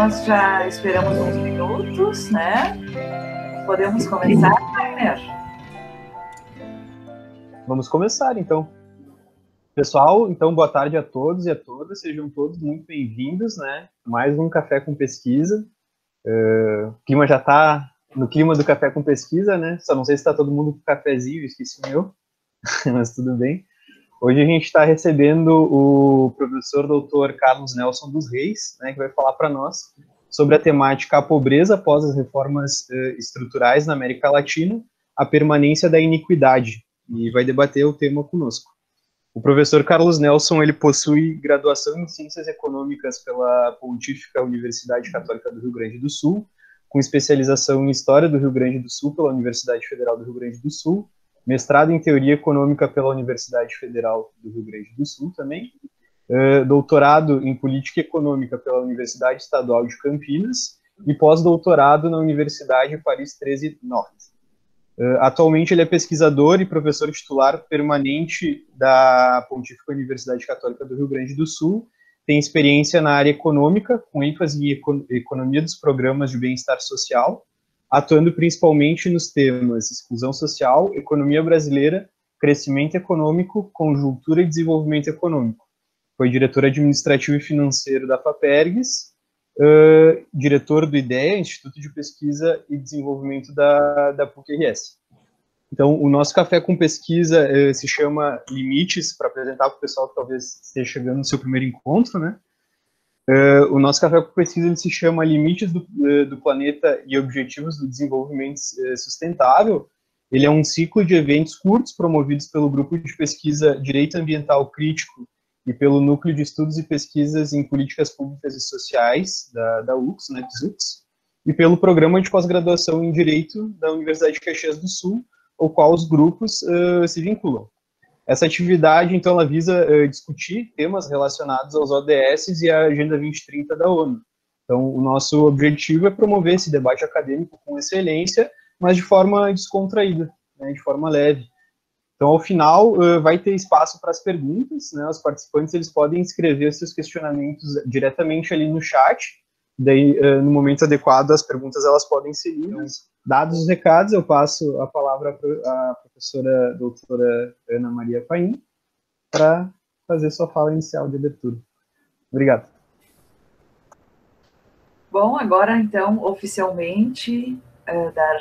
nós já esperamos uns minutos, né? Podemos começar, Wagner? Vamos começar, então. Pessoal, então, boa tarde a todos e a todas. Sejam todos muito bem-vindos, né? Mais um Café com Pesquisa. O clima já está no clima do Café com Pesquisa, né? Só não sei se está todo mundo com cafezinho, esqueci o meu, mas tudo bem. Hoje a gente está recebendo o professor Dr. Carlos Nelson dos Reis, né, que vai falar para nós sobre a temática a pobreza após as reformas estruturais na América Latina, a permanência da iniquidade, e vai debater o tema conosco. O professor Carlos Nelson, ele possui graduação em Ciências Econômicas pela Pontífica Universidade Católica do Rio Grande do Sul, com especialização em História do Rio Grande do Sul pela Universidade Federal do Rio Grande do Sul, mestrado em Teoria Econômica pela Universidade Federal do Rio Grande do Sul também, doutorado em Política Econômica pela Universidade Estadual de Campinas e pós-doutorado na Universidade Paris 13 Norte. Atualmente ele é pesquisador e professor titular permanente da Pontífica Universidade Católica do Rio Grande do Sul, tem experiência na área econômica, com ênfase em economia dos programas de bem-estar social, atuando principalmente nos temas exclusão social, economia brasileira, crescimento econômico, conjuntura e desenvolvimento econômico. Foi diretor administrativo e financeiro da FAPERGS, diretor do IDEA, Instituto de Pesquisa e Desenvolvimento da PUC-RS. Então, o nosso Café com Pesquisa se chama Limites, para apresentar para o pessoal que talvez esteja chegando no seu primeiro encontro, né? O nosso Café com Pesquisa ele se chama Limites do Planeta e Objetivos do Desenvolvimento Sustentável. Ele é um ciclo de eventos curtos promovidos pelo Grupo de Pesquisa Direito Ambiental Crítico e pelo Núcleo de Estudos e Pesquisas em Políticas Públicas e Sociais da UX, né, PSUX, e pelo Programa de Pós-Graduação em Direito da Universidade de Caxias do Sul, ao qual os grupos se vinculam. Essa atividade, então, ela visa discutir temas relacionados aos ODS e à Agenda 2030 da ONU. Então, o nosso objetivo é promover esse debate acadêmico com excelência, mas de forma descontraída, né, de forma leve. Então, ao final, vai ter espaço para as perguntas, né, os participantes eles podem escrever seus questionamentos diretamente ali no chat, daí, no momento adequado, as perguntas elas podem ser lidas. Dados os recados, eu passo a palavra à professora doutora Ana Maria Paim para fazer sua fala inicial de abertura. Obrigado. Bom, agora, então, oficialmente, dar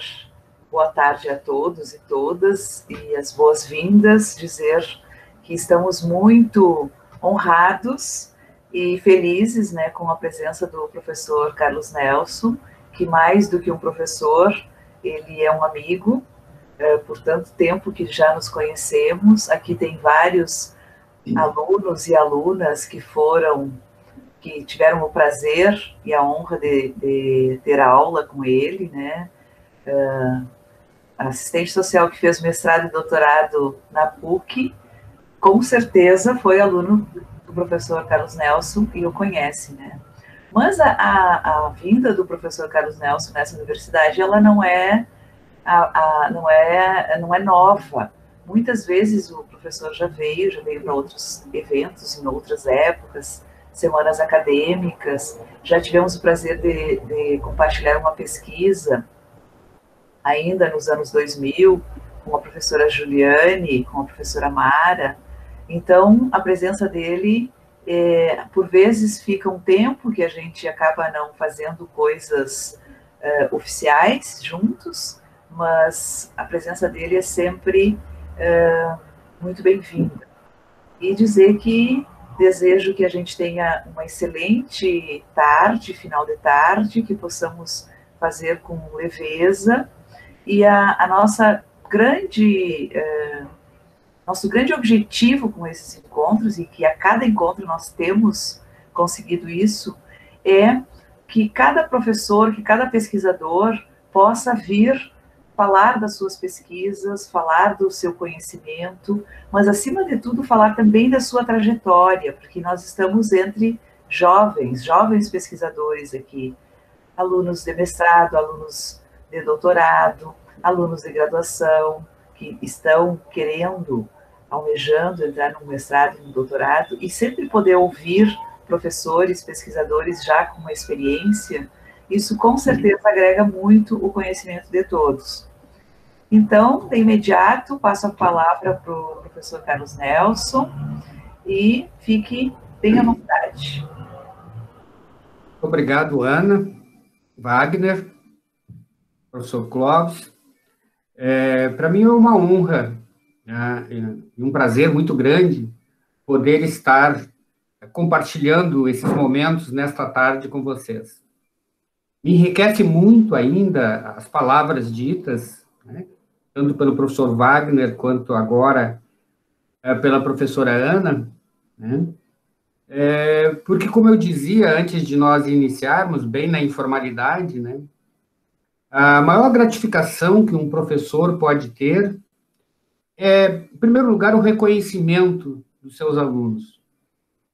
boa tarde a todos e todas e as boas-vindas, dizer que estamos muito honrados e felizes, né, com a presença do professor Carlos Nelson, que mais do que um professor, ele é um amigo, por tanto tempo que já nos conhecemos. Aqui tem vários alunos e alunas que tiveram o prazer e a honra de ter aula com ele, né? Assistente social que fez mestrado e doutorado na PUC, com certeza foi aluno do professor Carlos Nelson e o conhece, né? Mas a vinda do professor Carlos Nelson nessa universidade, ela não é nova. Muitas vezes o professor já veio para outros eventos, em outras épocas, semanas acadêmicas. Já tivemos o prazer de compartilhar uma pesquisa, ainda nos anos 2000, com a professora Juliane, com a professora Mara. Então, a presença dele, por vezes, fica um tempo que a gente acaba não fazendo coisas oficiais juntos, mas a presença dele é sempre muito bem-vinda. E dizer que desejo que a gente tenha uma excelente tarde, final de tarde, que possamos fazer com leveza, e nosso grande objetivo com esses encontros, e que a cada encontro nós temos conseguido isso, é que cada professor, que cada pesquisador possa vir falar das suas pesquisas, falar do seu conhecimento, mas, acima de tudo, falar também da sua trajetória, porque nós estamos entre jovens pesquisadores aqui, alunos de mestrado, alunos de doutorado, alunos de graduação, que estão almejando entrar num mestrado e num doutorado, e sempre poder ouvir professores, pesquisadores já com uma experiência, isso com certeza agrega muito o conhecimento de todos. Então, de imediato, passo a palavra para o professor Carlos Nelson e fique bem à vontade. Obrigado, Ana, Wagner, professor Clóvis. Para mim é uma honra, né, e um prazer muito grande poder estar compartilhando esses momentos nesta tarde com vocês. Me enriquece muito ainda as palavras ditas, né, tanto pelo professor Wagner, quanto agora pela professora Ana, né, porque, como eu dizia antes de nós iniciarmos, bem na informalidade, né, a maior gratificação que um professor pode ter é, em primeiro lugar, o reconhecimento dos seus alunos.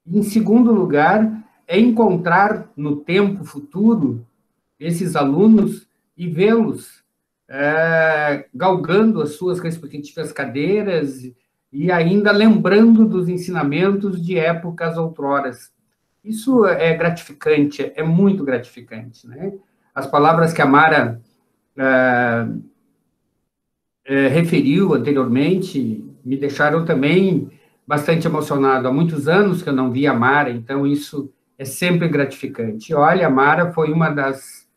Em segundo lugar, é encontrar no tempo futuro esses alunos e vê-los galgando as suas respectivas cadeiras e ainda lembrando dos ensinamentos de épocas outroras. Isso é gratificante, é muito gratificante, né? As palavras que a Mara referiu anteriormente me deixaram também bastante emocionado. Há muitos anos que eu não via a Mara, então isso é sempre gratificante. Olha, a Mara foi uma das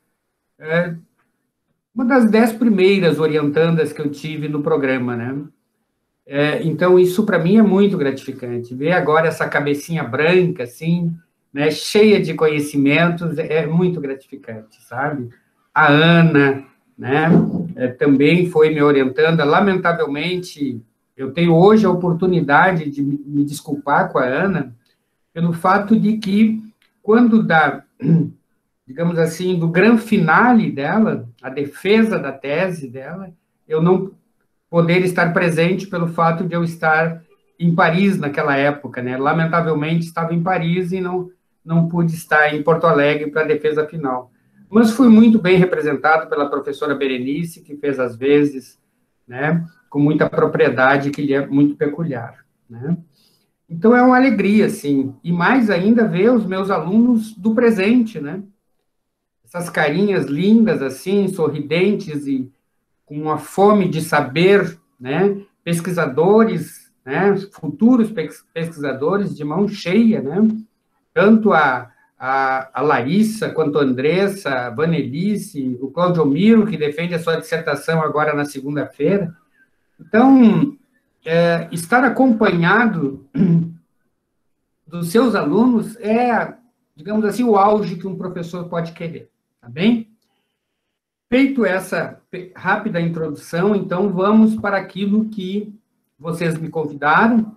10 primeiras orientandas que eu tive no programa, né? Então, isso para mim é muito gratificante. Ver agora essa cabecinha branca, assim, né, cheia de conhecimentos, é muito gratificante, sabe? A Ana, né, também foi me orientando. Lamentavelmente, eu tenho hoje a oportunidade de me desculpar com a Ana pelo fato de que, quando digamos assim, do grande finale dela, a defesa da tese dela, eu não poder estar presente pelo fato de eu estar em Paris naquela época, né? Lamentavelmente, estava em Paris e não pude estar em Porto Alegre para a defesa final. Mas fui muito bem representado pela professora Berenice, que fez as vezes, né, com muita propriedade, que lhe é muito peculiar, né? Então, é uma alegria, assim, e mais ainda ver os meus alunos do presente, né? Essas carinhas lindas, assim, sorridentes e com uma fome de saber, né? Pesquisadores, né? Futuros pesquisadores de mão cheia, né? Tanto a Larissa, quanto a Andressa, a Vanelice, o Claudio Miro, que defende a sua dissertação agora na segunda-feira. Então, estar acompanhado dos seus alunos é, digamos assim, o auge que um professor pode querer, tá bem? Feito essa rápida introdução, então vamos para aquilo que vocês me convidaram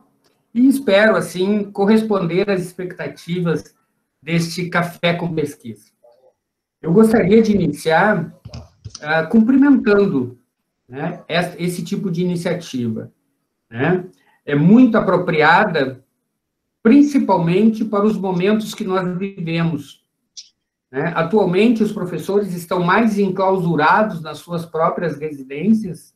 e espero, assim, corresponder às expectativas deste Café com Pesquisa. Eu gostaria de iniciar cumprimentando, né, esse tipo de iniciativa, né? É muito apropriada, principalmente para os momentos que nós vivemos, né? Atualmente, os professores estão mais enclausurados nas suas próprias residências,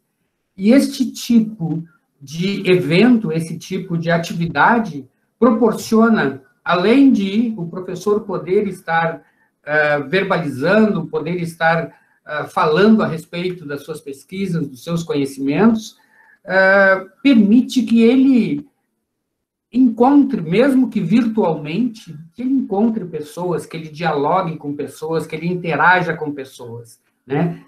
e este tipo de evento, esse tipo de atividade, proporciona, além de o professor poder estar verbalizando, poder estar falando a respeito das suas pesquisas, dos seus conhecimentos, permite que ele encontre, mesmo que virtualmente, que ele encontre pessoas, que ele dialogue com pessoas, que ele interaja com pessoas, né?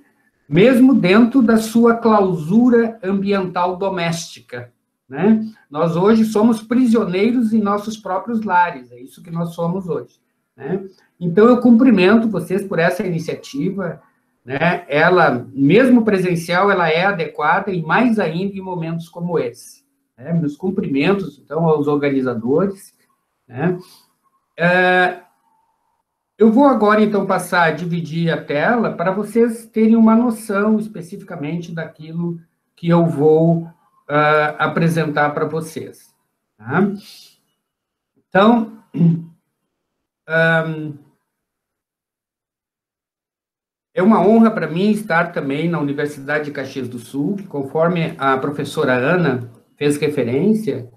Mesmo dentro da sua clausura ambiental doméstica, né? Nós hoje somos prisioneiros em nossos próprios lares, é isso que nós somos hoje, né? Então, eu cumprimento vocês por essa iniciativa, né? Ela, mesmo presencial, ela é adequada, e mais ainda em momentos como esse. Meus cumprimentos, então, aos organizadores, né? Eu vou agora, então, passar a dividir a tela para vocês terem uma noção especificamente daquilo que eu vou apresentar para vocês, tá? Então, é uma honra para mim estar também na Universidade de Caxias do Sul, que, conforme a professora Ana fez referência,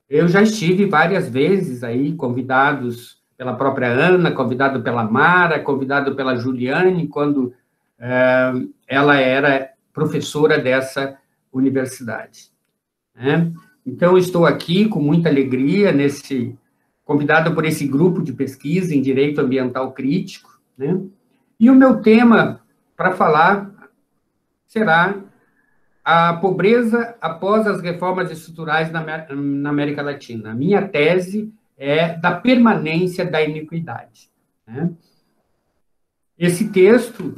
eu já estive várias vezes aí, convidados pela própria Ana, convidado pela Mara, convidado pela Juliane, quando ela era professora dessa universidade. Né? Então, estou aqui com muita alegria, convidado por esse grupo de pesquisa em Direito Ambiental Crítico, né? E o meu tema para falar será a pobreza após as reformas estruturais na América Latina. A minha tese é da permanência da iniquidade. Né? Esse texto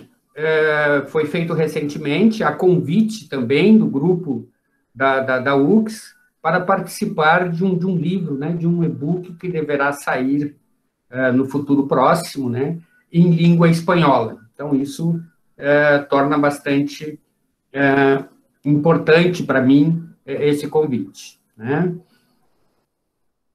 foi feito recentemente, a convite também do grupo da UX, para participar de um livro, né, de um e-book que deverá sair no futuro próximo, né, em língua espanhola. Então, isso torna bastante importante para mim esse convite. Né?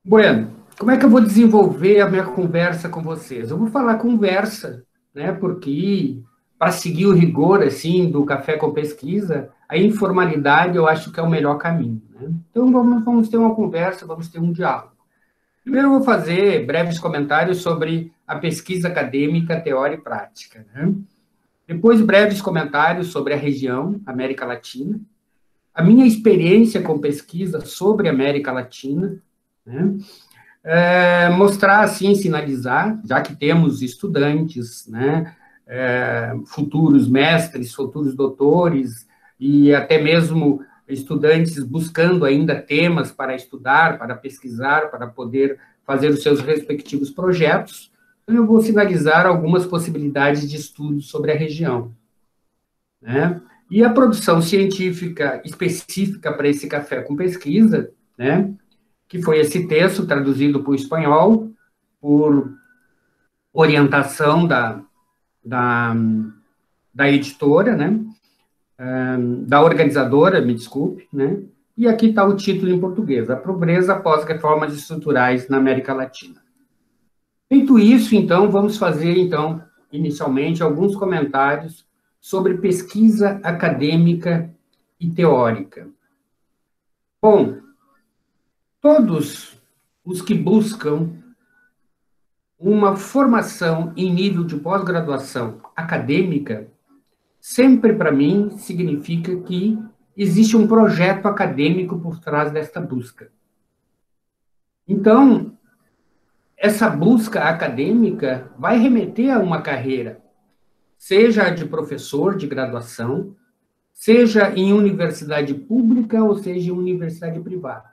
Bueno, como é que eu vou desenvolver a minha conversa com vocês? Eu vou falar conversa, né, porque para seguir o rigor assim, do Café com Pesquisa, a informalidade eu acho que é o melhor caminho. Né? Então, vamos ter uma conversa, vamos ter um diálogo. Primeiro, eu vou fazer breves comentários sobre a pesquisa acadêmica, teórica e prática. Né? Depois, breves comentários sobre a região, América Latina, a minha experiência com pesquisa sobre a América Latina, né? Mostrar, assim, sinalizar, já que temos estudantes, né? Futuros mestres, futuros doutores, e até mesmo estudantes buscando ainda temas para estudar, para pesquisar, para poder fazer os seus respectivos projetos. Então, eu vou sinalizar algumas possibilidades de estudo sobre a região. Né? E a produção científica específica para esse Café com Pesquisa, né? Que foi esse texto traduzido para o espanhol, por orientação da editora, né? Da organizadora, me desculpe, né? E aqui está o título em português, A Pobreza após Reformas Estruturais na América Latina. Feito isso, então, vamos fazer, então, inicialmente, alguns comentários sobre pesquisa acadêmica e teórica. Bom, todos os que buscam uma formação em nível de pós-graduação acadêmica, sempre, para mim, significa que existe um projeto acadêmico por trás desta busca. Então, essa busca acadêmica vai remeter a uma carreira, seja de professor de graduação, seja em universidade pública ou seja em universidade privada.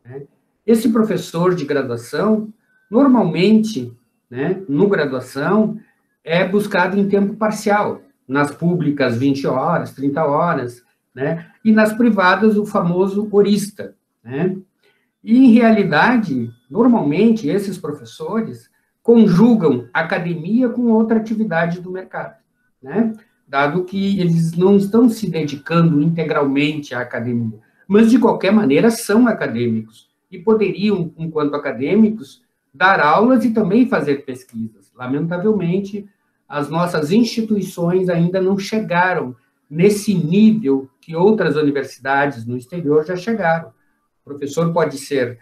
Né? Esse professor de graduação, normalmente, né, no graduação, é buscado em tempo parcial, nas públicas 20 horas, 30 horas, né? E nas privadas o famoso horista, né? E, em realidade, normalmente, esses professores conjugam academia com outra atividade do mercado, né? Dado que eles não estão se dedicando integralmente à academia, mas, de qualquer maneira, são acadêmicos e poderiam, enquanto acadêmicos, dar aulas e também fazer pesquisas. Lamentavelmente, as nossas instituições ainda não chegaram nesse nível que outras universidades no exterior já chegaram. O professor pode ser,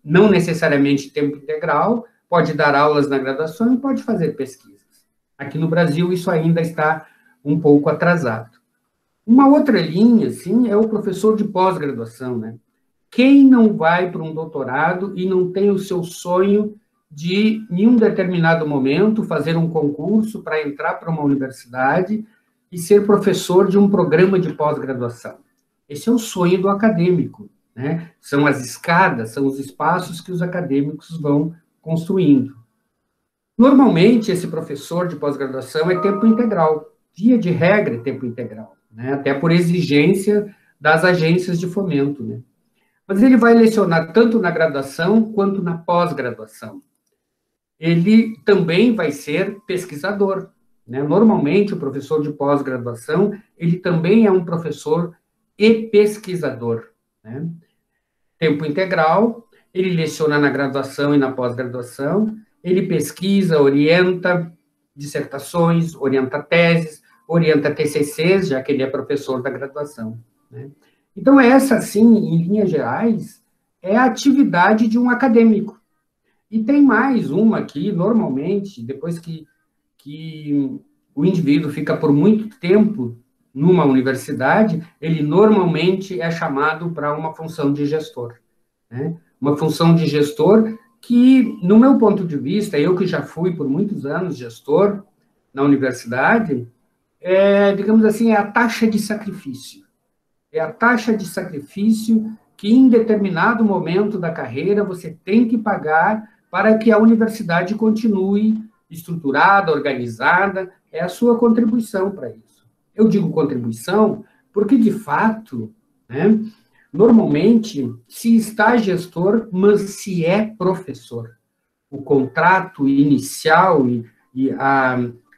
não necessariamente tempo integral, pode dar aulas na graduação e pode fazer pesquisas. Aqui no Brasil, isso ainda está um pouco atrasado. Uma outra linha, sim, é o professor de pós-graduação, né? Quem não vai para um doutorado e não tem o seu sonho de, em um determinado momento, fazer um concurso para entrar para uma universidade e ser professor de um programa de pós-graduação? Esse é o sonho do acadêmico, né? São as escadas, são os espaços que os acadêmicos vão construindo. Normalmente, esse professor de pós-graduação é tempo integral, via de regra é tempo integral, né? Até por exigência das agências de fomento, né? Mas ele vai lecionar tanto na graduação quanto na pós-graduação. Ele também vai ser pesquisador, né? Normalmente, o professor de pós-graduação, ele também é um professor e pesquisador, né? Tempo integral, ele leciona na graduação e na pós-graduação, ele pesquisa, orienta dissertações, orienta teses, orienta TCCs, já que ele é professor da graduação, né? Então, essa, sim, em linhas gerais, é a atividade de um acadêmico. E tem mais uma aqui, normalmente, depois que o indivíduo fica por muito tempo numa universidade, ele normalmente é chamado para uma função de gestor, né? Uma função de gestor que, no meu ponto de vista, eu que já fui por muitos anos gestor na universidade, digamos assim, é a taxa de sacrifício. É a taxa de sacrifício que, em determinado momento da carreira, você tem que pagar para que a universidade continue estruturada, organizada, é a sua contribuição para isso. Eu digo contribuição porque, de fato, né, normalmente se está gestor, mas se é professor. O contrato inicial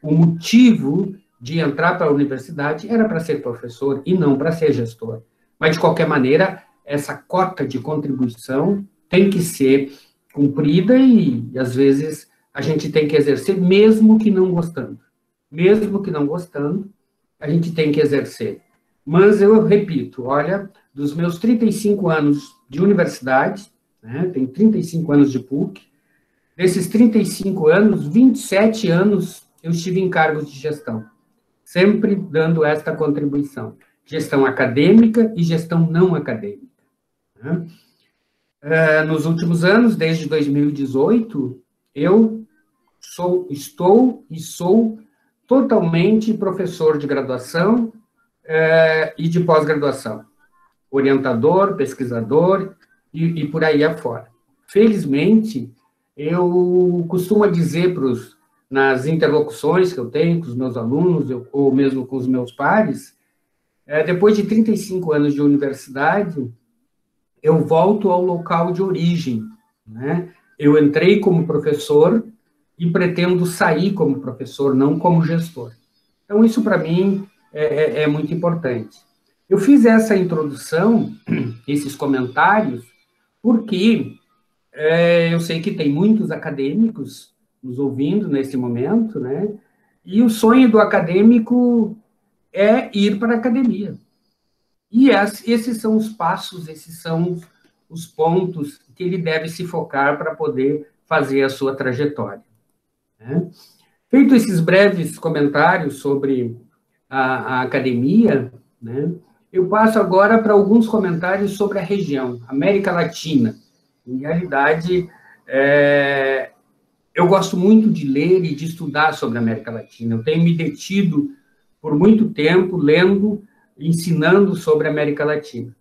o motivo de entrar para a universidade era para ser professor e não para ser gestor. Mas, de qualquer maneira, essa cota de contribuição tem que ser cumprida e, às vezes, a gente tem que exercer, mesmo que não gostando. Mesmo que não gostando, a gente tem que exercer. Mas eu repito, olha, dos meus 35 anos de universidade, né, tenho 35 anos de PUC, desses 35 anos, 27 anos eu estive em cargos de gestão, sempre dando esta contribuição. Gestão acadêmica e gestão não acadêmica. Né? Nos últimos anos, desde 2018, eu estou totalmente professor de graduação e de pós-graduação, orientador, pesquisador e por aí afora. Felizmente, eu costumo dizer nas interlocuções que eu tenho com os meus alunos, ou mesmo com os meus pares, depois de 35 anos de universidade, eu volto ao local de origem, né? Eu entrei como professor e pretendo sair como professor, não como gestor. Então, isso, para mim, é muito importante. Eu fiz essa introdução, esses comentários, porque eu sei que tem muitos acadêmicos nos ouvindo nesse momento, né? E o sonho do acadêmico é ir para a academia. E esses são os passos, esses são os pontos que ele deve se focar para poder fazer a sua trajetória. Né? Feito esses breves comentários sobre a academia, né, eu passo agora para alguns comentários sobre a região, América Latina. Em realidade, eu gosto muito de ler e de estudar sobre a América Latina. Eu tenho me detido por muito tempo lendo, ensinando sobre a América Latina.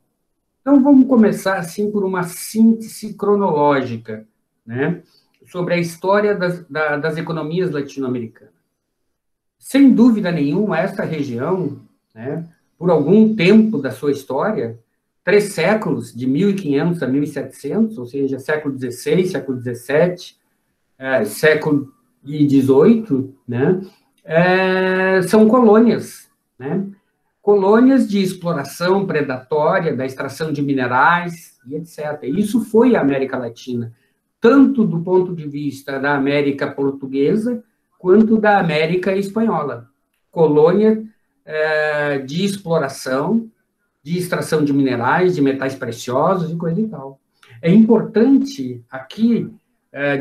Então, vamos começar, assim, por uma síntese cronológica, né, sobre a história das economias latino-americanas. Sem dúvida nenhuma, esta região, né, por algum tempo da sua história, 3 séculos, de 1500 a 1700, ou seja, século XVI, século XVII, século XVIII, né, são colônias, né, colônias de exploração predatória, da extração de minerais, e etc. Isso foi a América Latina, tanto do ponto de vista da América portuguesa, quanto da América espanhola. Colônia de exploração, de extração de minerais, de metais preciosos e coisa e tal. É importante aqui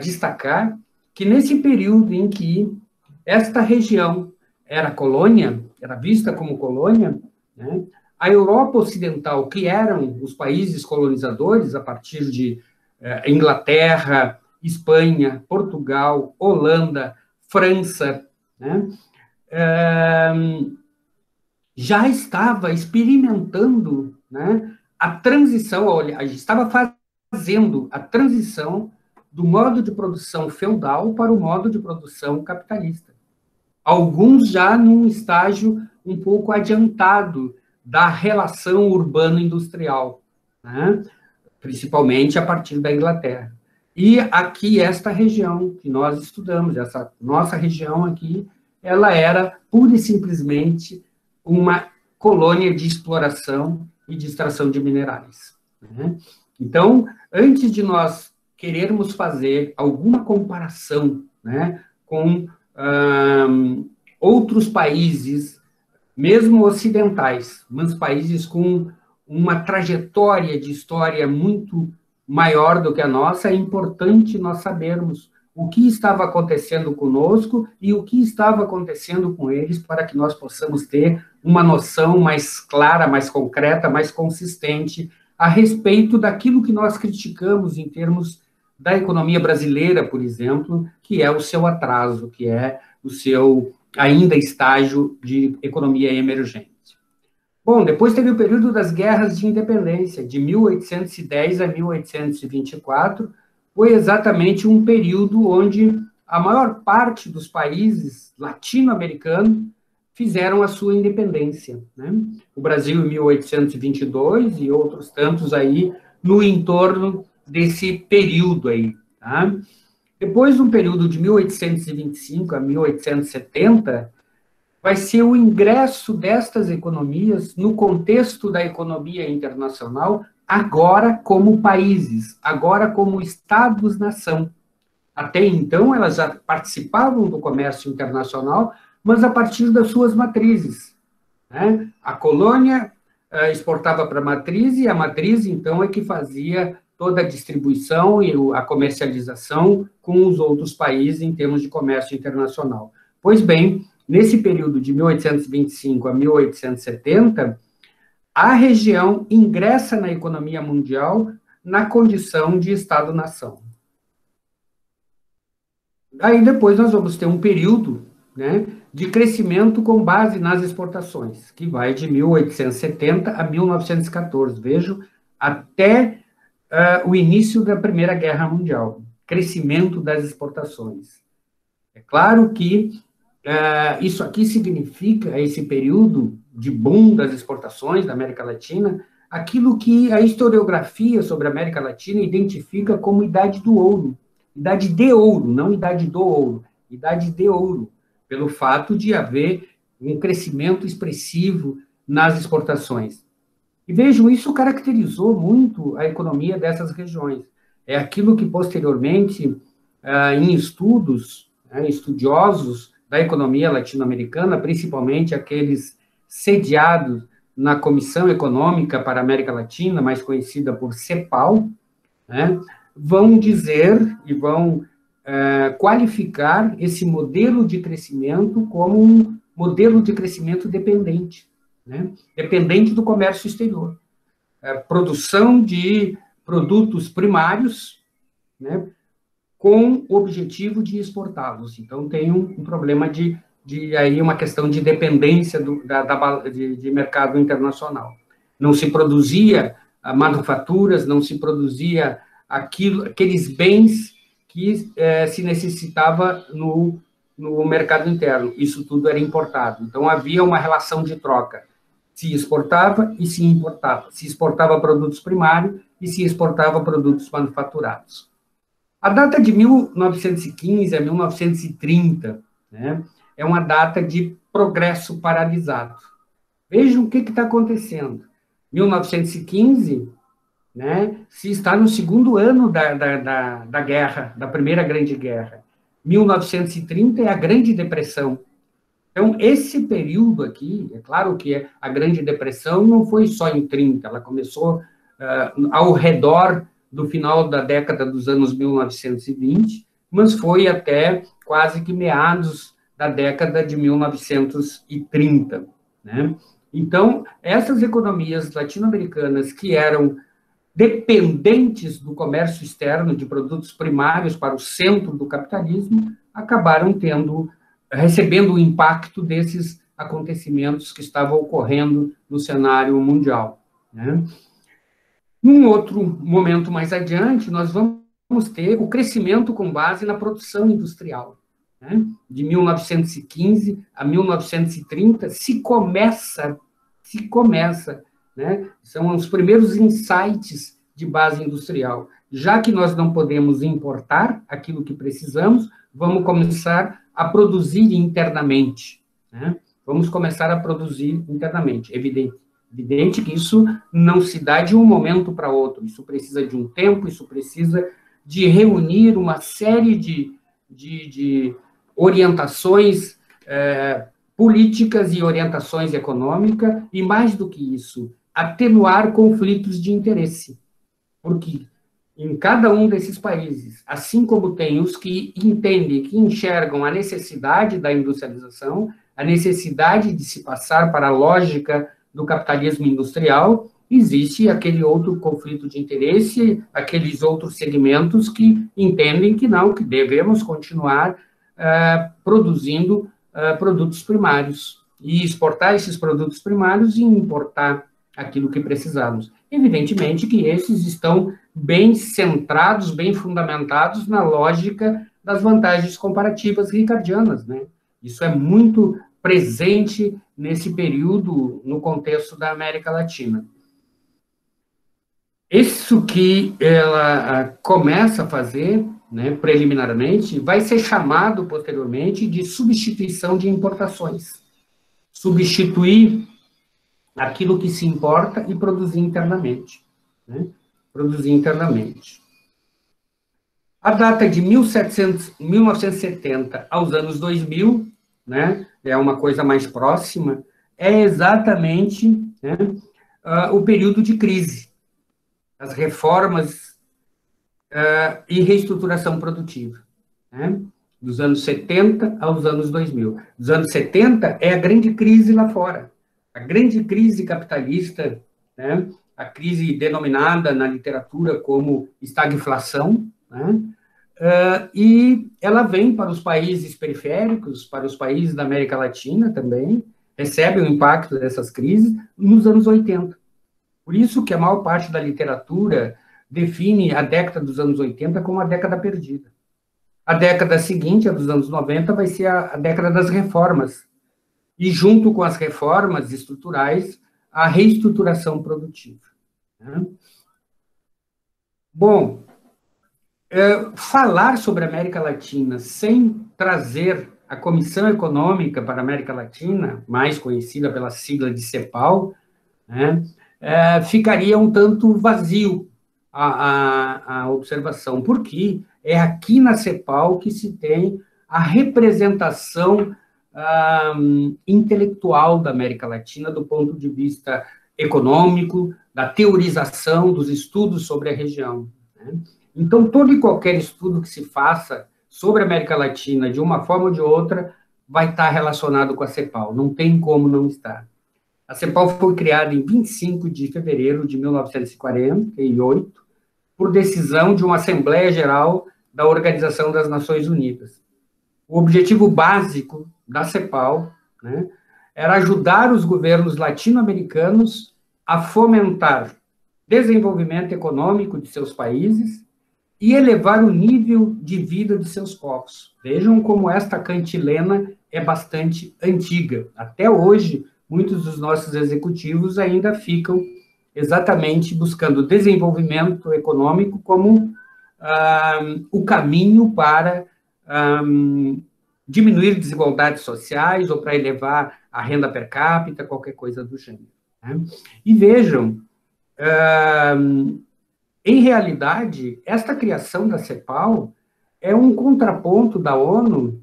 destacar que nesse período em que esta região era colônia, era vista como colônia, né, a Europa Ocidental, que eram os países colonizadores, a partir de Inglaterra, Espanha, Portugal, Holanda, França, né, já estava experimentando, né, a transição, estava fazendo a transição do modo de produção feudal para o modo de produção capitalista. Alguns já num estágio um pouco adiantado da relação urbano-industrial, né, principalmente a partir da Inglaterra. E aqui, esta região que nós estudamos, essa nossa região aqui, ela era pura e simplesmente uma colônia de exploração e de extração de minerais. Né? Então, antes de nós querermos fazer alguma comparação, né, com outros países, mesmo ocidentais, mas países com uma trajetória de história muito maior do que a nossa, é importante nós sabermos o que estava acontecendo conosco e o que estava acontecendo com eles, para que nós possamos ter uma noção mais clara, mais concreta, mais consistente a respeito daquilo que nós criticamos em termos da economia brasileira, por exemplo, que é o seu atraso, que é o seu ainda estágio de economia emergente. Bom, depois teve o período das guerras de independência, de 1810 a 1824, foi exatamente um período onde a maior parte dos países latino-americanos fizeram a sua independência, né? O Brasil em 1822 e outros tantos aí no entorno desse período aí, tá? Depois do período de 1825 a 1870, vai ser o ingresso destas economias no contexto da economia internacional, agora como países, agora como estados-nação. Até então, elas já participavam do comércio internacional, mas a partir das suas matrizes, né? A colônia exportava para a matriz, e a matriz, então, é que fazia toda a distribuição e a comercialização com os outros países em termos de comércio internacional. Pois bem, nesse período de 1825 a 1870, a região ingressa na economia mundial na condição de Estado-nação. Aí depois nós vamos ter um período, né, de crescimento com base nas exportações, que vai de 1870 a 1914, vejo, até o início da Primeira Guerra Mundial, crescimento das exportações. É claro que isso aqui significa, esse período de boom das exportações da América Latina, aquilo que a historiografia sobre a América Latina identifica como idade do ouro, idade de ouro, não idade do ouro, idade de ouro, pelo fato de haver um crescimento expressivo nas exportações. E vejam, isso caracterizou muito a economia dessas regiões. É aquilo que posteriormente, em estudos, estudiosos da economia latino-americana, principalmente aqueles sediados na Comissão Econômica para a América Latina, mais conhecida por CEPAL, né, vão dizer e vão qualificar esse modelo de crescimento como um modelo de crescimento dependente, né, dependente do comércio exterior. Produção de produtos primários, né, com o objetivo de exportá-los. Então, tem um problema de aí uma questão de dependência de mercado internacional. Não se produzia manufaturas, não se produzia aqueles bens que se necessitava no mercado interno. Isso tudo era importado. Então, havia uma relação de troca. Se exportava e se importava. Se exportava produtos primários e se exportava produtos manufaturados. A data de 1915 a 1930, né, é uma data de progresso paralisado. Vejam o que está acontecendo. 1915, né, se está no segundo ano da guerra, da Primeira Grande Guerra. 1930 é a Grande Depressão. Então, esse período aqui, é claro que a Grande Depressão não foi só em 30, ela começou ao redor do final da década dos anos 1920, mas foi até quase que meados da década de 1930, né? Então, essas economias latino-americanas que eram dependentes do comércio externo de produtos primários para o centro do capitalismo, acabaram recebendo o impacto desses acontecimentos que estavam ocorrendo no cenário mundial, né? Num outro momento mais adiante, nós vamos ter o crescimento com base na produção industrial, né? De 1915 a 1930, se começa, né? São os primeiros insights de base industrial. Já que nós não podemos importar aquilo que precisamos, vamos começar a produzir internamente, né? Vamos começar a produzir internamente, evidente que isso não se dá de um momento para outro, isso precisa de um tempo, isso precisa de reunir uma série de orientações políticas e orientações econômicas, e mais do que isso, atenuar conflitos de interesse, porque em cada um desses países, assim como tem os que entendem, que enxergam a necessidade da industrialização, a necessidade de se passar para a lógica do capitalismo industrial, existe aquele outro conflito de interesse, aqueles outros segmentos que entendem que não, que devemos continuar produzindo produtos primários e exportar esses produtos primários e importar aquilo que precisamos. Evidentemente que esses estão bem centrados, bem fundamentados na lógica das vantagens comparativas ricardianas, né? Isso é muito presente nesse período no contexto da América Latina. Isso que ela começa a fazer, né, preliminarmente, vai ser chamado posteriormente de substituição de importações. Substituir aquilo que se importa e produzir internamente. Né? Produzir internamente. A data de 1970 aos anos 2000, né, é uma coisa mais próxima, é exatamente, né, o período de crise, as reformas e reestruturação produtiva, né, dos anos 70 aos anos 2000. Dos anos 70 é a grande crise lá fora, a grande crise capitalista, né, a crise denominada na literatura como estagflação, né, e ela vem para os países periféricos, para os países da América Latina também, recebe o impacto dessas crises nos anos 80. Por isso que a maior parte da literatura define a década dos anos 80 como a década perdida. A década seguinte, a dos anos 90, vai ser a década das reformas. E junto com as reformas estruturais, a reestruturação produtiva. Né? Bom, falar sobre a América Latina sem trazer a Comissão Econômica para a América Latina, mais conhecida pela sigla de CEPAL, né, ficaria um tanto vazio a observação, porque é aqui na CEPAL que se tem a representação intelectual da América Latina do ponto de vista econômico, da teorização dos estudos sobre a região. Né? Então, todo e qualquer estudo que se faça sobre a América Latina, de uma forma ou de outra, vai estar relacionado com a CEPAL, não tem como não estar. A CEPAL foi criada em 25 de fevereiro de 1948, por decisão de uma Assembleia Geral da Organização das Nações Unidas. O objetivo básico da CEPAL, né, era ajudar os governos latino-americanos a fomentar desenvolvimento econômico de seus países e elevar o nível de vida de seus povos. Vejam como esta cantilena é bastante antiga. Até hoje, muitos dos nossos executivos ainda ficam exatamente buscando desenvolvimento econômico como o caminho para diminuir desigualdades sociais ou para elevar a renda per capita, qualquer coisa do gênero. Né? E vejam, em realidade, esta criação da CEPAL é um contraponto da ONU,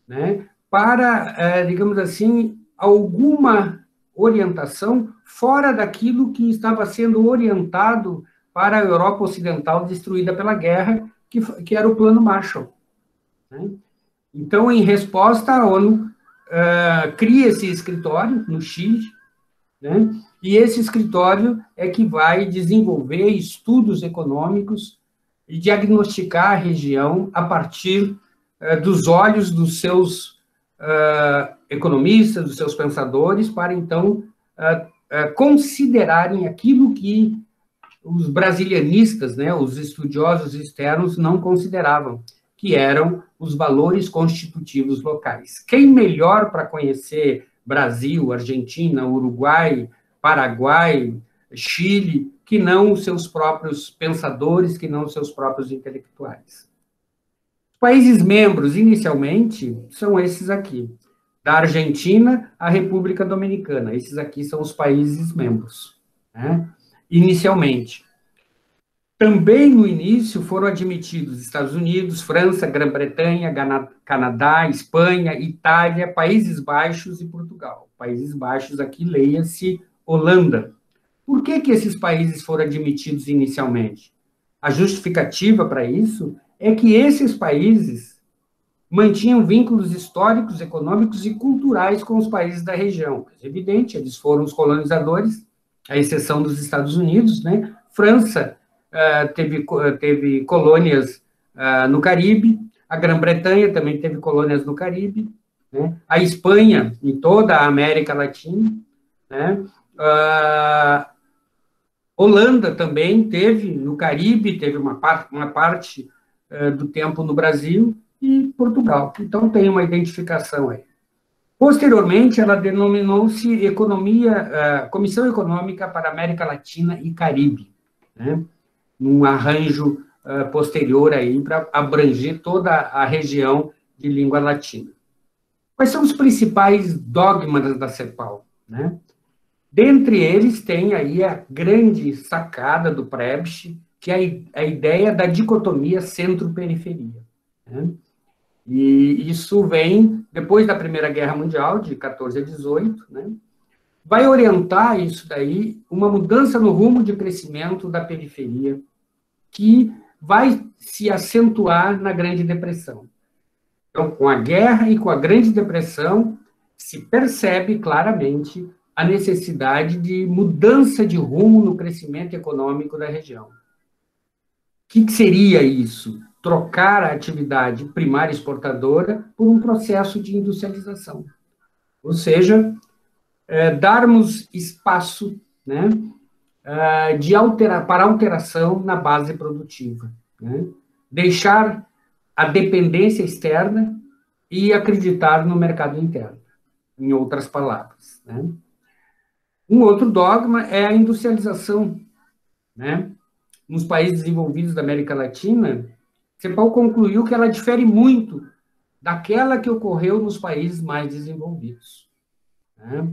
né, para, digamos assim, alguma orientação fora daquilo que estava sendo orientado para a Europa Ocidental destruída pela guerra, que era o Plano Marshall. Né? Então, em resposta, a ONU cria esse escritório no Chile, né? E esse escritório é que vai desenvolver estudos econômicos e diagnosticar a região a partir dos olhos dos seus economistas, dos seus pensadores, para, então, considerarem aquilo que os brasilianistas, né, os estudiosos externos, não consideravam, que eram os valores constitutivos locais. Quem melhor para conhecer Brasil, Argentina, Uruguai, Paraguai, Chile, que não os seus próprios pensadores, que não os seus próprios intelectuais? Os países membros, inicialmente, são esses aqui. Da Argentina à República Dominicana. Esses aqui são os países membros, né? Inicialmente. Também, no início, foram admitidos Estados Unidos, França, Grã-Bretanha, Canadá, Espanha, Itália, Países Baixos e Portugal. Países Baixos, aqui, leia-se Holanda. Por que esses países foram admitidos inicialmente? a justificativa para isso é que esses países mantinham vínculos históricos, econômicos e culturais com os países da região. É evidente, eles foram os colonizadores, à exceção dos Estados Unidos, né? França teve colônias no Caribe, a Grã-Bretanha também teve colônias no Caribe, né? A Espanha, em toda a América Latina, né? Holanda também teve no Caribe, teve uma parte do tempo no Brasil, e Portugal. Então, tem uma identificação aí. Posteriormente, ela denominou-se Comissão Econômica para América Latina e Caribe, né? Um arranjo posterior aí para abranger toda a região de língua latina. Quais são os principais dogmas da CEPAL, né? Dentre eles, tem aí a grande sacada do Prebisch, que é a ideia da dicotomia centro-periferia, né? E isso vem depois da Primeira Guerra Mundial, de 14 a 18, né? Vai orientar isso daí, uma mudança no rumo de crescimento da periferia, que vai se acentuar na Grande Depressão. Então, com a guerra e com a Grande Depressão, se percebe claramente a necessidade de mudança de rumo no crescimento econômico da região. O que seria isso? Trocar a atividade primária exportadora por um processo de industrialização. Ou seja, darmos espaço, né, para alteração na base produtiva, né? Deixar a dependência externa e acreditar no mercado interno, em outras palavras, né? Um outro dogma é a industrialização, né? Nos países desenvolvidos da América Latina, CEPAL concluiu que ela difere muito daquela que ocorreu nos países mais desenvolvidos, né?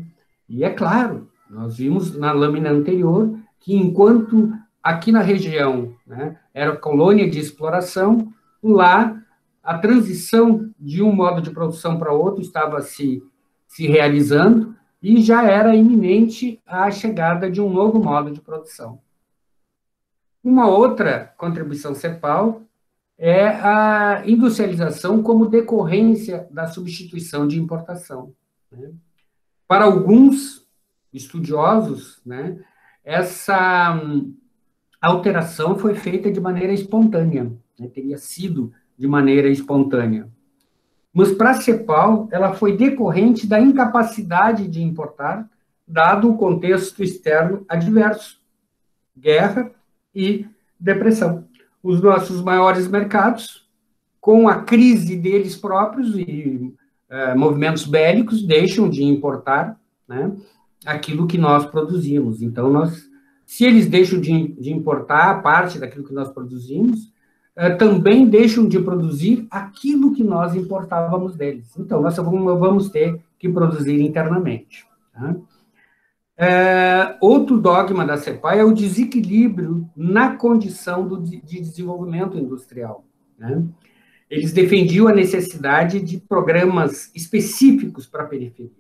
E é claro, nós vimos na lâmina anterior que enquanto aqui na região, né, era colônia de exploração, lá a transição de um modo de produção para outro estava se realizando e já era iminente a chegada de um novo modo de produção. Uma outra contribuição CEPAL é a industrialização como decorrência da substituição de importação, né? Para alguns estudiosos, né, essa alteração foi feita de maneira espontânea, né, teria sido de maneira espontânea. Mas, para a CEPAL, ela foi decorrente da incapacidade de importar, dado o contexto externo adverso, guerra e depressão. Os nossos maiores mercados, com a crise deles próprios e movimentos bélicos, deixam de importar, né, aquilo que nós produzimos. Então, se eles deixam de importar parte daquilo que nós produzimos, também deixam de produzir aquilo que nós importávamos deles. Então, nós vamos ter que produzir internamente, tá? Outro dogma da CEPAL é o desequilíbrio na condição de desenvolvimento industrial, né? Eles defendiam a necessidade de programas específicos para a periferia.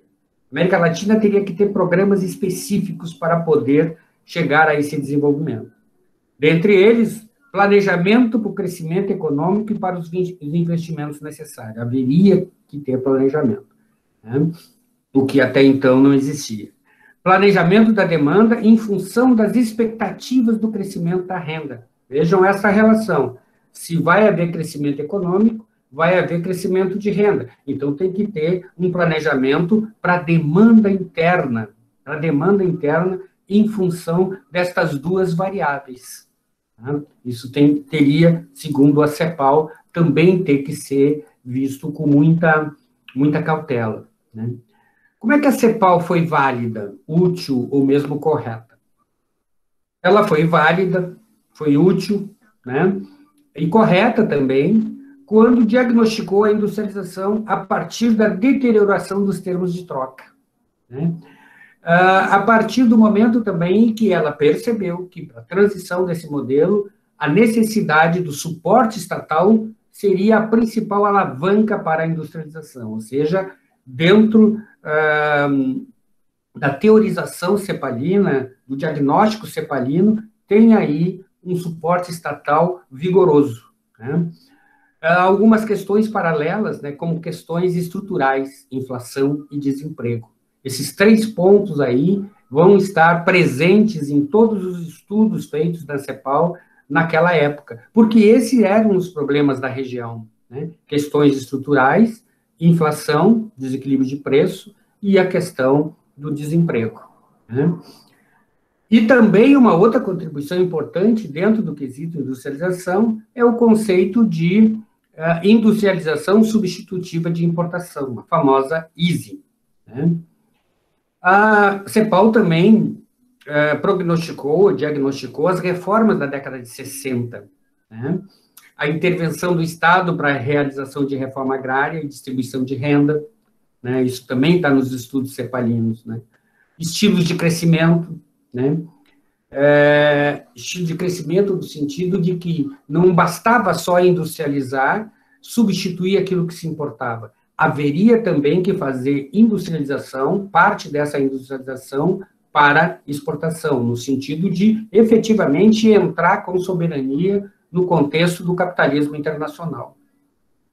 A América Latina teria que ter programas específicos para poder chegar a esse desenvolvimento. Dentre eles, planejamento para o crescimento econômico e para os investimentos necessários. Haveria que ter planejamento, né? O que até então não existia. Planejamento da demanda em função das expectativas do crescimento da renda. Vejam essa relação. Se vai haver crescimento econômico, vai haver crescimento de renda. Então, tem que ter um planejamento para a demanda interna, em função destas duas variáveis. Isso teria, segundo a CEPAL, também ter que ser visto com muita cautela, né? Como é que a CEPAL foi válida, útil ou mesmo correta? Ela foi válida, foi útil, né, e correta também, quando diagnosticou a industrialização a partir da deterioração dos termos de troca, né? A partir do momento também em que ela percebeu que, para a transição desse modelo, a necessidade do suporte estatal seria a principal alavanca para a industrialização, ou seja, dentro da teorização cepalina, do diagnóstico cepalino, tem aí um suporte estatal vigoroso, né? Algumas questões paralelas, né, como questões estruturais, inflação e desemprego. Esses 3 pontos aí vão estar presentes em todos os estudos feitos da CEPAL naquela época, porque esses eram os problemas da região, né? Questões estruturais, inflação, desequilíbrio de preço e a questão do desemprego, né? E também uma outra contribuição importante dentro do quesito industrialização é o conceito de industrialização substitutiva de importação, a famosa ISI, né? A CEPAL também diagnosticou as reformas da década de 60, né? A intervenção do Estado para a realização de reforma agrária e distribuição de renda, né? Isso também está nos estudos cepalinos, né? Estilos de crescimento, né? Estilo de crescimento no sentido de que não bastava só industrializar, substituir aquilo que se importava. Haveria também que fazer industrialização, parte dessa industrialização para exportação, no sentido de efetivamente entrar com soberania no contexto do capitalismo internacional.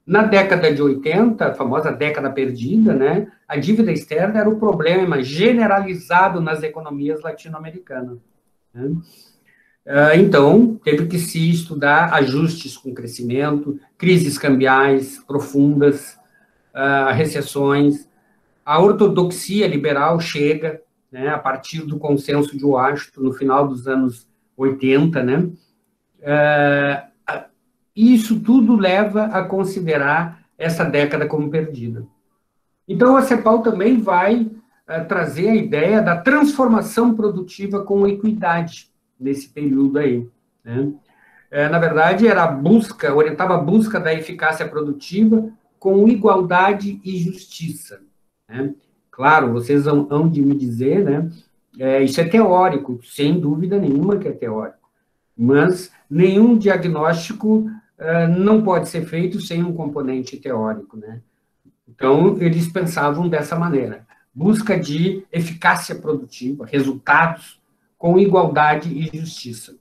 Na década de 80, a famosa década perdida, né, a dívida externa era o problema generalizado nas economias latino-americanas, né? Então, teve que se estudar ajustes com crescimento, crises cambiais profundas, recessões. A ortodoxia liberal chega, né, a partir do consenso de Washington, no final dos anos 80, né? Isso tudo leva a considerar essa década como perdida. Então, a CEPAL também vai trazer a ideia da transformação produtiva com equidade nesse período aí, né? Na verdade, orientava a busca da eficácia produtiva com igualdade e justiça, né? Claro, vocês hão de me dizer, né? Isso é teórico, sem dúvida nenhuma que é teórico, mas nenhum diagnóstico não pode ser feito sem um componente teórico, né? Então, eles pensavam dessa maneira: busca de eficácia produtiva, resultados com igualdade e justiça.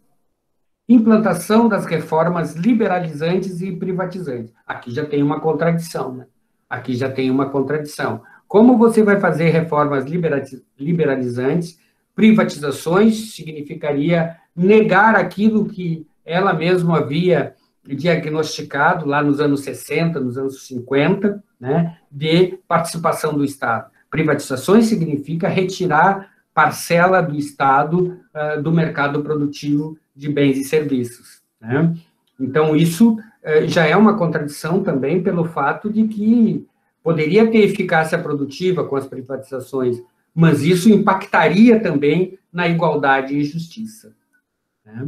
Implantação das reformas liberalizantes e privatizantes. Aqui já tem uma contradição, né? Aqui já tem uma contradição. Como você vai fazer reformas liberalizantes? Privatizações significaria negar aquilo que ela mesma havia diagnosticado lá nos anos 60, nos anos 50, né, de participação do Estado. Privatizações significa retirar parcela do Estado do mercado produtivo de bens e serviços, né? Então, isso já é uma contradição também pelo fato de que poderia ter eficácia produtiva com as privatizações, mas isso impactaria também na igualdade e justiça, né?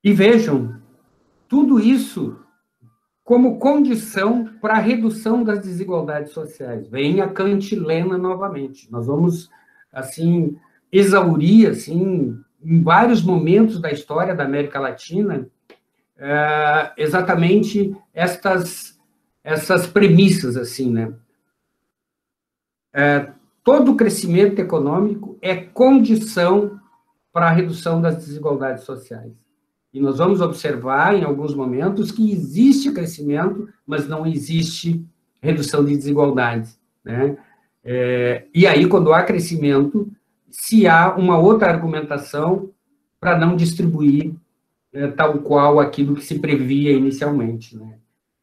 E vejam, tudo isso como condição para a redução das desigualdades sociais. Vem a cantilena novamente. Nós vamos, assim, exaurir, assim, em vários momentos da história da América Latina, exatamente essas premissas, assim, né? Todo crescimento econômico é condição para a redução das desigualdades sociais. E nós vamos observar, em alguns momentos, que existe crescimento, mas não existe redução de desigualdades, né? E aí, quando há crescimento, se há uma outra argumentação para não distribuir tal qual aquilo que se previa inicialmente, né?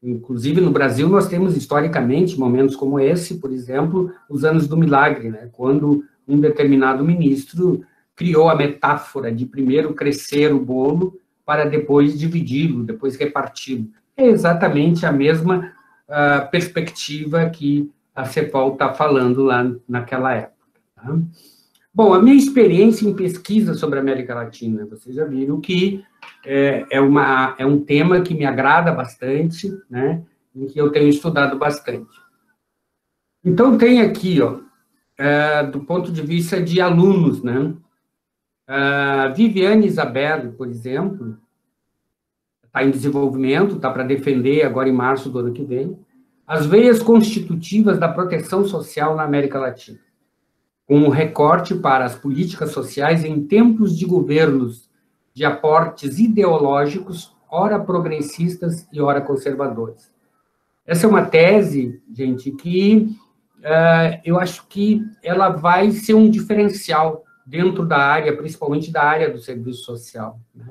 Inclusive, no Brasil, nós temos, historicamente, momentos como esse, por exemplo, os anos do milagre, né? Quando um determinado ministro criou a metáfora de primeiro crescer o bolo para depois dividi-lo, depois reparti-lo. É exatamente a mesma perspectiva que a CEPAL está falando lá naquela época, tá? Bom, a minha experiência em pesquisa sobre a América Latina, vocês já viram que é um tema que me agrada bastante, né, em que eu tenho estudado bastante. Então, tem aqui, ó, do ponto de vista de alunos, né, Viviane Isabel, por exemplo, está em desenvolvimento, está para defender agora em março do ano que vem, as veias constitutivas da proteção social na América Latina, com um recorte para as políticas sociais em tempos de governos de aportes ideológicos, ora progressistas e ora conservadores. Essa é uma tese, gente, que eu acho que ela vai ser um diferencial dentro da área, principalmente da área do serviço social, né?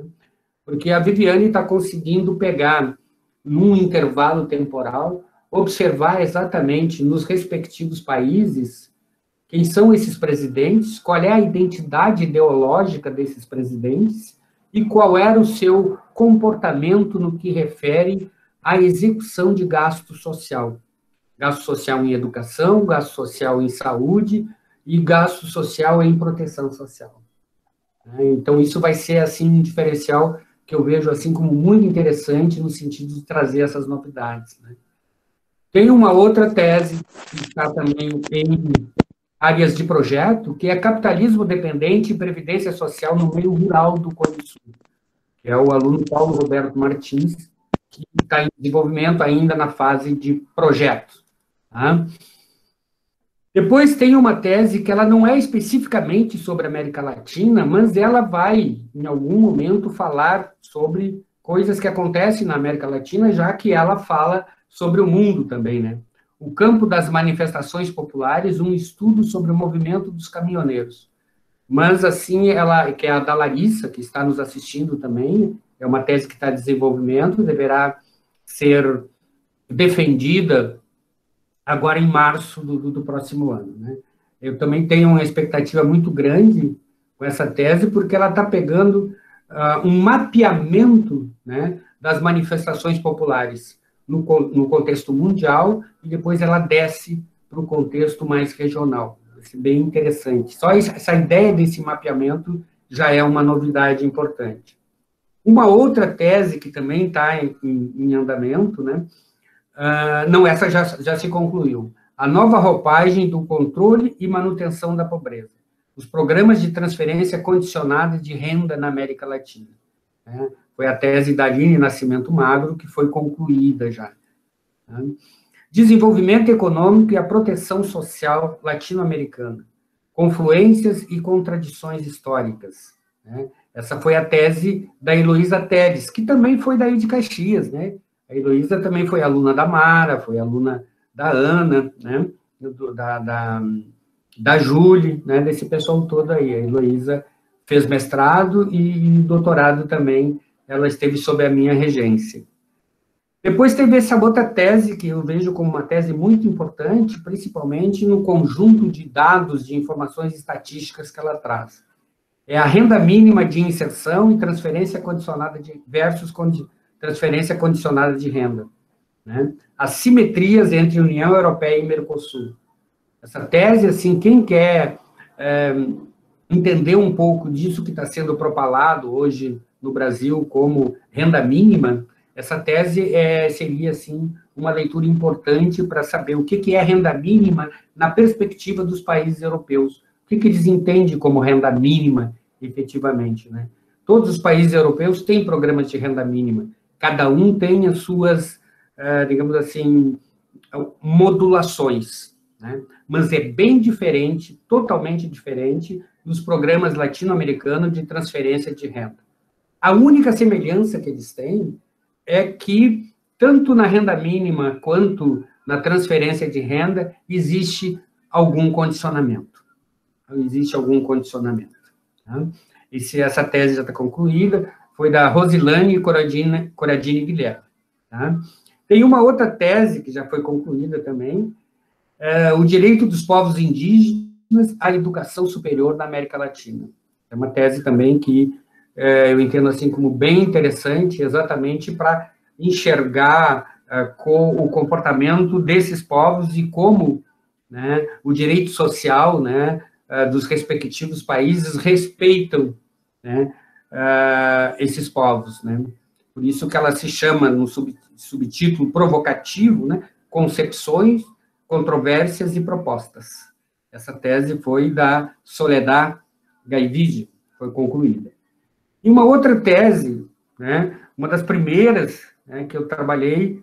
Porque a Viviane está conseguindo pegar, num intervalo temporal, observar exatamente nos respectivos países quem são esses presidentes, qual é a identidade ideológica desses presidentes e qual era o seu comportamento no que refere à execução de gasto social. Gasto social em educação, gasto social em saúde e gasto social em proteção social. Então, isso vai ser, assim, um diferencial que eu vejo, assim, como muito interessante no sentido de trazer essas novidades, né? Tem uma outra tese que está também em áreas de projeto, que é capitalismo dependente e previdência social no meio rural do Cone Sul, que é o aluno Paulo Roberto Martins, que está em desenvolvimento ainda na fase de projeto. Tá? Depois tem uma tese que ela não é especificamente sobre a América Latina, mas ela vai, em algum momento, falar sobre coisas que acontecem na América Latina, já que ela fala sobre o mundo também, né? O campo das manifestações populares, um estudo sobre o movimento dos caminhoneiros. Mas, assim, ela, que é a da Larissa, que está nos assistindo também, é uma tese que está em desenvolvimento, deverá ser defendida agora em março do próximo ano, né? Eu também tenho uma expectativa muito grande com essa tese, porque ela está pegando um mapeamento, né, das manifestações populares no contexto mundial, e depois ela desce para o contexto mais regional. Isso é bem interessante. Só essa ideia desse mapeamento já é uma novidade importante. Uma outra tese que também está em andamento, né? Não, essa já se concluiu. A nova roupagem do controle e manutenção da pobreza. Os programas de transferência condicionada de renda na América Latina. Né? Foi a tese da Aline Nascimento Magro, que foi concluída já. Né? Desenvolvimento econômico e a proteção social latino-americana. Confluências e contradições históricas. Né? Essa foi a tese da Heloísa Teres, que também foi daí de Caxias, né? A Heloísa também foi aluna da Mara, foi aluna da Ana, né? Da Júlia, né? Desse pessoal todo aí. A Heloísa fez mestrado e doutorado também, ela esteve sob a minha regência. Depois teve essa outra tese, que eu vejo como uma tese muito importante, principalmente no conjunto de dados, de informações estatísticas que ela traz. É a renda mínima de inserção e transferência condicionada versus transferência condicionada de renda. Né? As simetrias entre União Europeia e Mercosul. Essa tese, assim, quem quer entender um pouco disso que está sendo propalado hoje no Brasil como renda mínima, essa tese seria, assim, uma leitura importante para saber o que é renda mínima na perspectiva dos países europeus. O que eles entendem como renda mínima, efetivamente, né? Todos os países europeus têm programas de renda mínima. Cada um tem as suas, digamos assim, modulações, né? Mas é bem diferente, totalmente diferente, dos programas latino-americanos de transferência de renda. A única semelhança que eles têm é que, tanto na renda mínima quanto na transferência de renda, existe algum condicionamento. Existe algum condicionamento. Tá? Essa tese já está concluída, foi da Rosilane Corradini Guilherme. Tá? Tem uma outra tese que já foi concluída também, o direito dos povos indígenas à educação superior na América Latina. É uma tese também que eu entendo assim como bem interessante, exatamente para enxergar o comportamento desses povos e como, né, o direito social, né, dos respectivos países respeitam, né, esses povos, né? Por isso que ela se chama, no subtítulo provocativo, né, Concepções, Controvérsias e Propostas. Essa tese foi da Soledad Gaivide, foi concluída. E uma outra tese, né, uma das primeiras, né, que eu trabalhei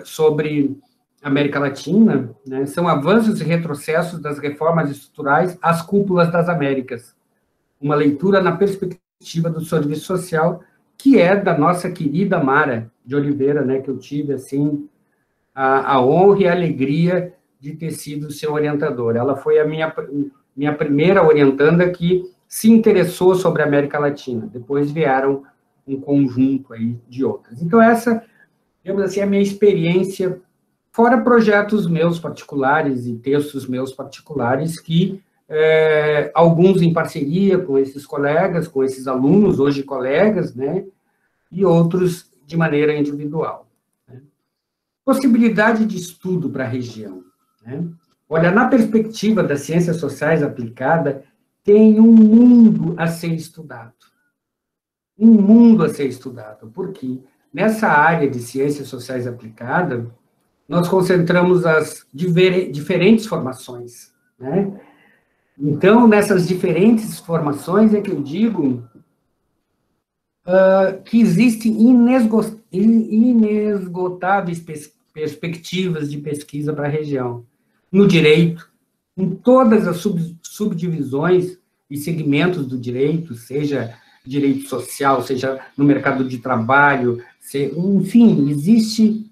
sobre América Latina, né, são avanços e retrocessos das reformas estruturais às cúpulas das Américas. Uma leitura na perspectiva perspectiva do serviço social, que é da nossa querida Mara de Oliveira, né, que eu tive, assim, a honra e a alegria de ter sido seu orientador. Ela foi a minha primeira orientanda que se interessou sobre a América Latina. Depois vieram um conjunto aí de outras. Então, essa, digamos assim, é a minha experiência, fora projetos meus particulares e textos meus particulares, que alguns em parceria com esses colegas, com esses alunos, hoje colegas, né, e outros de maneira individual. Né. Possibilidade de estudo para a região. Né. Olha, na perspectiva das ciências sociais aplicada, tem um mundo a ser estudado. Um mundo a ser estudado, porque nessa área de ciências sociais aplicada, nós concentramos as diferentes formações, né? Então, nessas diferentes formações é que eu digo que existem inesgotáveis perspectivas de pesquisa para a região. No direito, em todas as subdivisões e segmentos do direito, seja direito social, seja no mercado de trabalho, enfim, existe,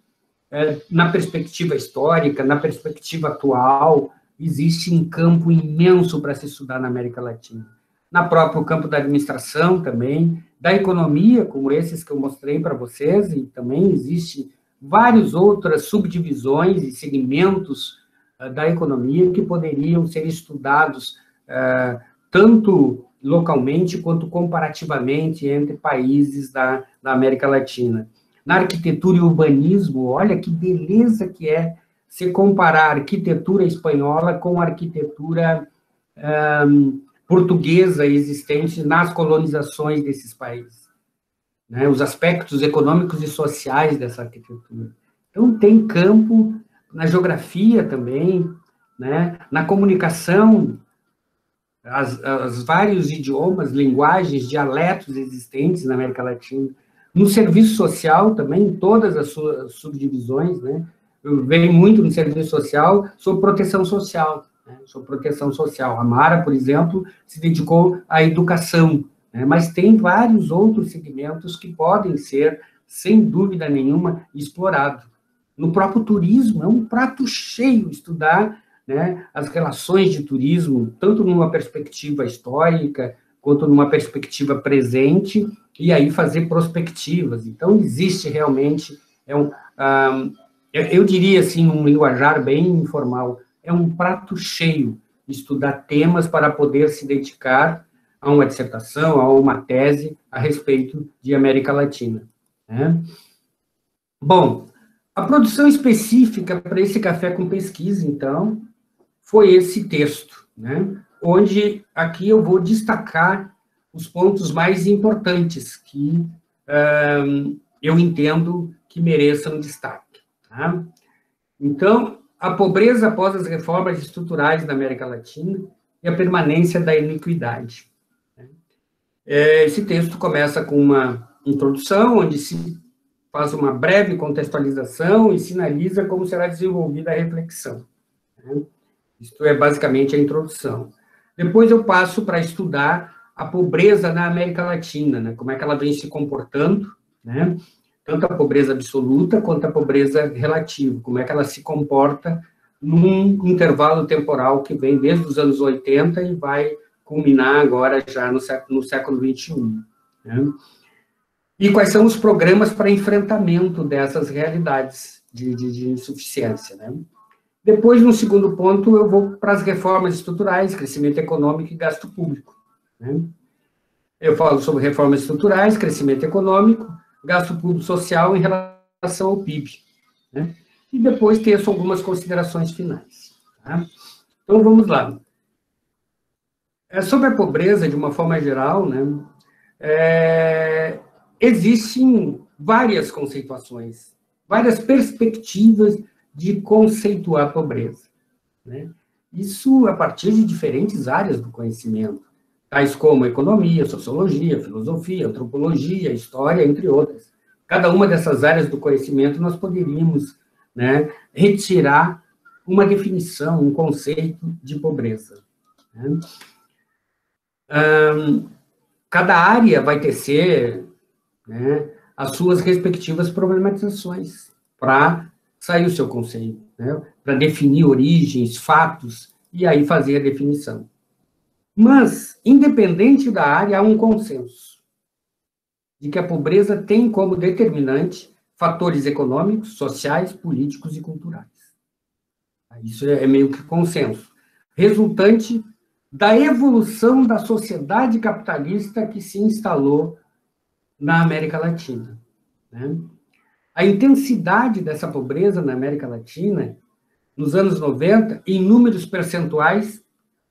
na perspectiva histórica, na perspectiva atual, existe um campo imenso para se estudar na América Latina. Na próprio campo da administração também, da economia, como esses que eu mostrei para vocês, e também existem várias outras subdivisões e segmentos da economia que poderiam ser estudados tanto localmente quanto comparativamente entre países da América Latina. Na arquitetura e urbanismo, olha que beleza que é se comparar a arquitetura espanhola com a arquitetura portuguesa existente nas colonizações desses países, né? Os aspectos econômicos e sociais dessa arquitetura. Então, tem campo na geografia também, né? Na comunicação, os vários idiomas, linguagens, dialetos existentes na América Latina. No serviço social também, em todas as suas subdivisões, né? Eu venho muito no serviço social sobre proteção social, né? Sobre proteção social. A Mara, por exemplo, se dedicou à educação, né? Mas tem vários outros segmentos que podem ser, sem dúvida nenhuma, explorados. No próprio turismo, é um prato cheio estudar, né, as relações de turismo, tanto numa perspectiva histórica, quanto numa perspectiva presente, e aí fazer prospectivas. Então, existe realmente, eu diria assim, num linguajar bem informal, é um prato cheio estudar temas para poder se dedicar a uma dissertação, a uma tese a respeito de América Latina, né? Bom, a produção específica para esse café com pesquisa, então, foi esse texto, né? Onde aqui eu vou destacar os pontos mais importantes que eu entendo que mereçam destaque. Tá? Então, a pobreza após as reformas estruturais da América Latina e a permanência da iniquidade. Esse texto começa com uma introdução, onde se faz uma breve contextualização e sinaliza como será desenvolvida a reflexão. Né? Isto é basicamente a introdução. Depois eu passo para estudar a pobreza na América Latina, né? Como é que ela vem se comportando, né? Tanto a pobreza absoluta quanto a pobreza relativa, como é que ela se comporta num intervalo temporal que vem desde os anos 80 e vai culminar agora já no século XXI. Né? E quais são os programas para enfrentamento dessas realidades de insuficiência, né? Depois, no segundo ponto, eu vou para as reformas estruturais, crescimento econômico e gasto público. Né? Eu falo sobre reformas estruturais, crescimento econômico, gasto público social em relação ao PIB. Né? E depois teço algumas considerações finais. Tá? Então, vamos lá. Sobre a pobreza, de uma forma geral, né, existem várias conceituações, várias perspectivas de conceituar a pobreza. Né? Isso a partir de diferentes áreas do conhecimento, tais como economia, sociologia, filosofia, antropologia, história, entre outras. Cada uma dessas áreas do conhecimento nós poderíamos, né, retirar uma definição, um conceito de pobreza. Né? cada área vai tecer, né, as suas respectivas problematizações para sair o seu conceito, né, para definir origens, fatos, e aí fazer a definição. Mas, independente da área, há um consenso de que a pobreza tem como determinante fatores econômicos, sociais, políticos e culturais. Isso é meio que consenso, resultante da evolução da sociedade capitalista que se instalou na América Latina, né? A intensidade dessa pobreza na América Latina, nos anos 90, em números percentuais,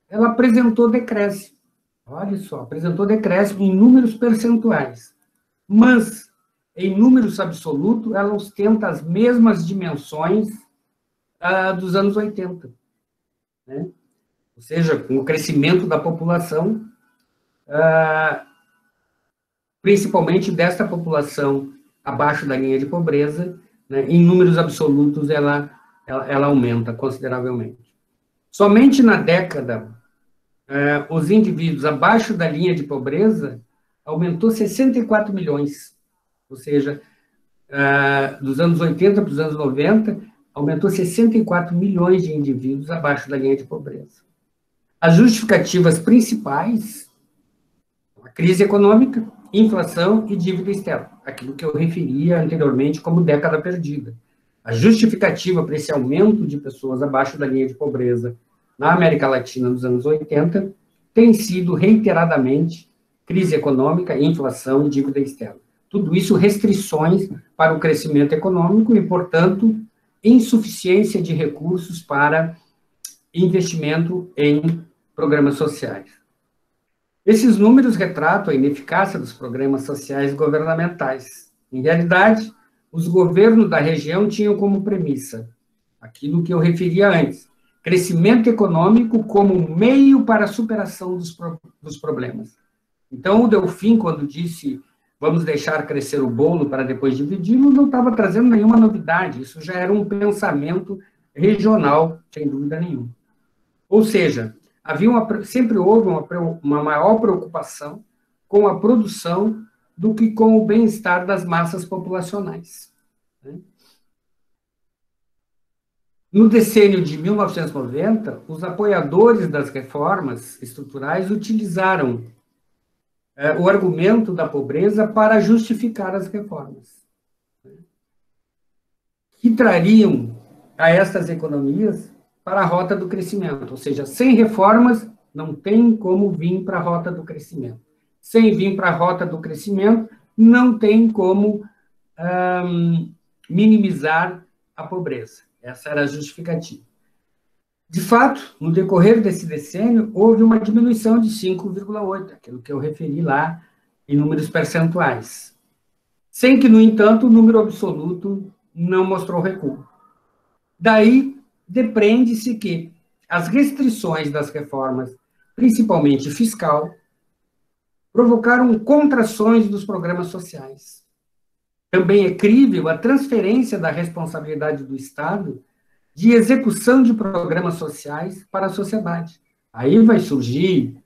ela apresentou decréscimo. Olha só, apresentou decréscimo em números percentuais. Mas, em números absolutos, ela ostenta as mesmas dimensões dos anos 80. Né? Ou seja, com o crescimento da população, principalmente desta população abaixo da linha de pobreza, né, em números absolutos, ela aumenta consideravelmente. Somente na década, os indivíduos abaixo da linha de pobreza aumentou 64 milhões, ou seja, dos anos 80 para os anos 90, aumentou 64 milhões de indivíduos abaixo da linha de pobreza. As justificativas principais, a crise econômica, inflação e dívida externa, aquilo que eu referia anteriormente como década perdida. A justificativa para esse aumento de pessoas abaixo da linha de pobreza na América Latina nos anos 80 tem sido reiteradamente crise econômica, inflação e dívida externa. Tudo isso restrições para o crescimento econômico e, portanto, insuficiência de recursos para investimento em programas sociais. Esses números retratam a ineficácia dos programas sociais governamentais. Em realidade, os governos da região tinham como premissa aquilo que eu referia antes, crescimento econômico como meio para a superação dos problemas. Então, o Delfim, quando disse vamos deixar crescer o bolo para depois dividi-lo, não estava trazendo nenhuma novidade, isso já era um pensamento regional, sem dúvida nenhuma. Ou seja, sempre houve uma maior preocupação com a produção do que com o bem-estar das massas populacionais. No decênio de 1990, os apoiadores das reformas estruturais utilizaram o argumento da pobreza para justificar as reformas, que trariam a estas economias para a rota do crescimento, ou seja, sem reformas não tem como vir para a rota do crescimento. Sem vir para a rota do crescimento, não tem como minimizar a pobreza. Essa era a justificativa. De fato, no decorrer desse decênio, houve uma diminuição de 5,8, aquilo que eu referi lá em números percentuais. Sem que, no entanto, o número absoluto não mostrou recuo. Daí, depreende-se que as restrições das reformas, principalmente fiscal, provocaram contrações dos programas sociais. Também é crível a transferência da responsabilidade do Estado de execução de programas sociais para a sociedade. Aí vai surgir,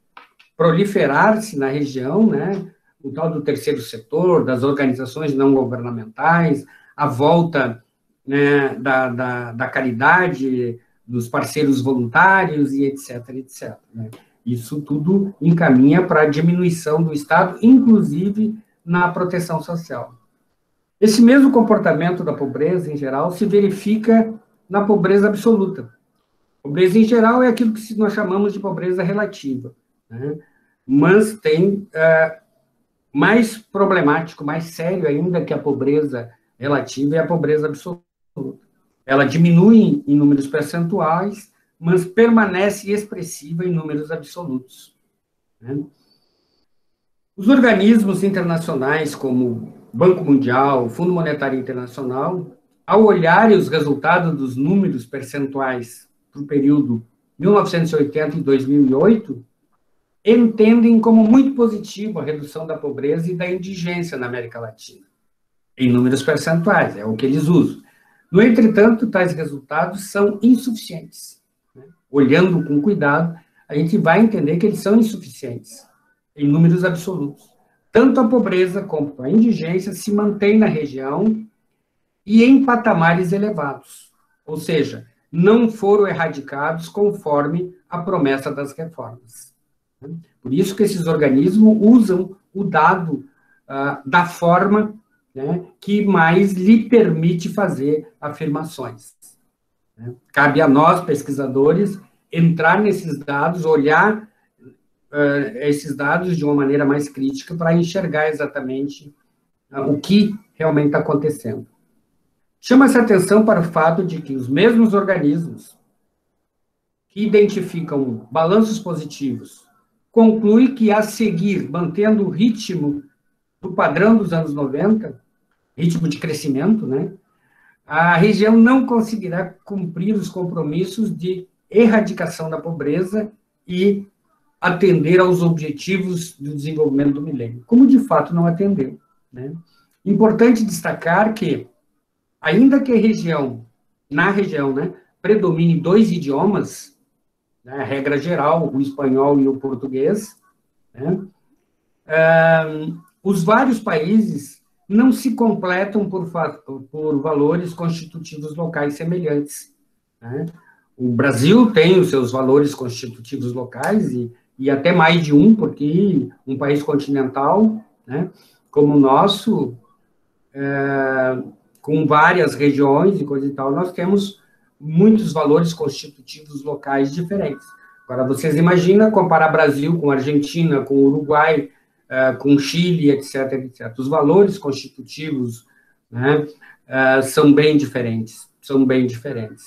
proliferar-se na região, né, o tal do terceiro setor, das organizações não governamentais, a volta, né, da caridade, dos parceiros voluntários e etc, etc. Né? Isso tudo encaminha para a diminuição do Estado, inclusive na proteção social. Esse mesmo comportamento da pobreza, em geral, se verifica na pobreza absoluta. Pobreza, em geral, é aquilo que nós chamamos de pobreza relativa, né? Mas tem mais problemático, mais sério ainda que a pobreza relativa é a pobreza absoluta. Ela diminui em números percentuais, mas permanece expressiva em números absolutos, né? Os organismos internacionais, como o Banco Mundial, o Fundo Monetário Internacional, ao olharem os resultados dos números percentuais para o período 1980 e 2008, entendem como muito positivo a redução da pobreza e da indigência na América Latina, em números percentuais, é o que eles usam. No entretanto, tais resultados são insuficientes, né? Olhando com cuidado, a gente vai entender que eles são insuficientes. em números absolutos. Tanto a pobreza quanto a indigência se mantêm na região e em patamares elevados, ou seja, não foram erradicados conforme a promessa das reformas. Por isso que esses organismos usam o dado da forma, né, que mais lhe permite fazer afirmações. Cabe a nós, pesquisadores, entrar nesses dados, olhar esses dados de uma maneira mais crítica para enxergar exatamente o que realmente está acontecendo. Chama-se atenção para o fato de que os mesmos organismos que identificam balanços positivos concluem que, a seguir, mantendo o ritmo do padrão dos anos 90, ritmo de crescimento, né, a região não conseguirá cumprir os compromissos de erradicação da pobreza e atender aos objetivos do desenvolvimento do milênio, como de fato não atendeu, né? Importante destacar que, ainda que na região, né, predomine 2 idiomas, né, a regra geral, o espanhol e o português, né, os vários países não se completam por valores constitutivos locais semelhantes, né? O Brasil tem os seus valores constitutivos locais e até mais de um, porque um país continental, né, como o nosso, com várias regiões e coisa e tal, nós temos muitos valores constitutivos locais diferentes. Agora, vocês imaginam comparar Brasil com Argentina, com Uruguai, com Chile, etc., etc. Os valores constitutivos, né, são bem diferentes,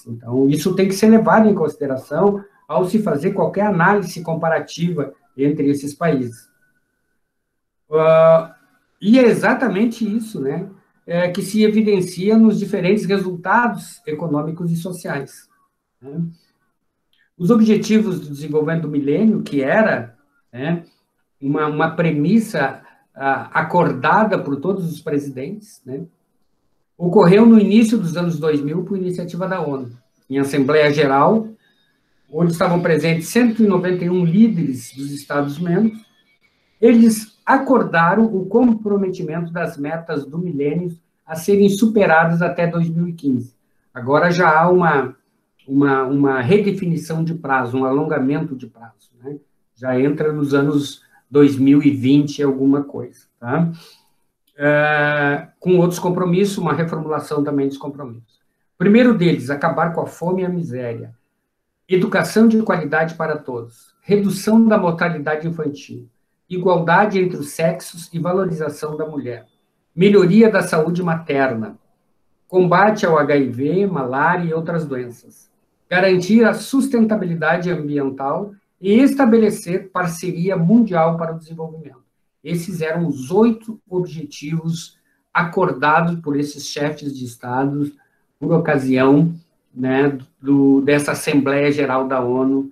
Então, isso tem que ser levado em consideração ao se fazer qualquer análise comparativa entre esses países. E é exatamente isso, né, que se evidencia nos diferentes resultados econômicos e sociais, né? Os objetivos do desenvolvimento do milênio, que era, né, uma premissa acordada por todos os presidentes, né, ocorreu no início dos anos 2000 por iniciativa da ONU, em Assembleia Geral, onde estavam presentes 191 líderes dos Estados-membros. Eles acordaram o comprometimento das metas do milênio a serem superadas até 2015. Agora já há uma redefinição de prazo, um alongamento de prazo, né? Já entra nos anos 2020 alguma coisa, tá? Com outros compromissos, uma reformulação também dos compromissos. O primeiro deles, acabar com a fome e a miséria, educação de qualidade para todos, redução da mortalidade infantil, igualdade entre os sexos e valorização da mulher, melhoria da saúde materna, combate ao HIV, malária e outras doenças, garantir a sustentabilidade ambiental e estabelecer parceria mundial para o desenvolvimento. Esses eram os 8 objetivos acordados por esses chefes de Estado por ocasião, né, dessa Assembleia Geral da ONU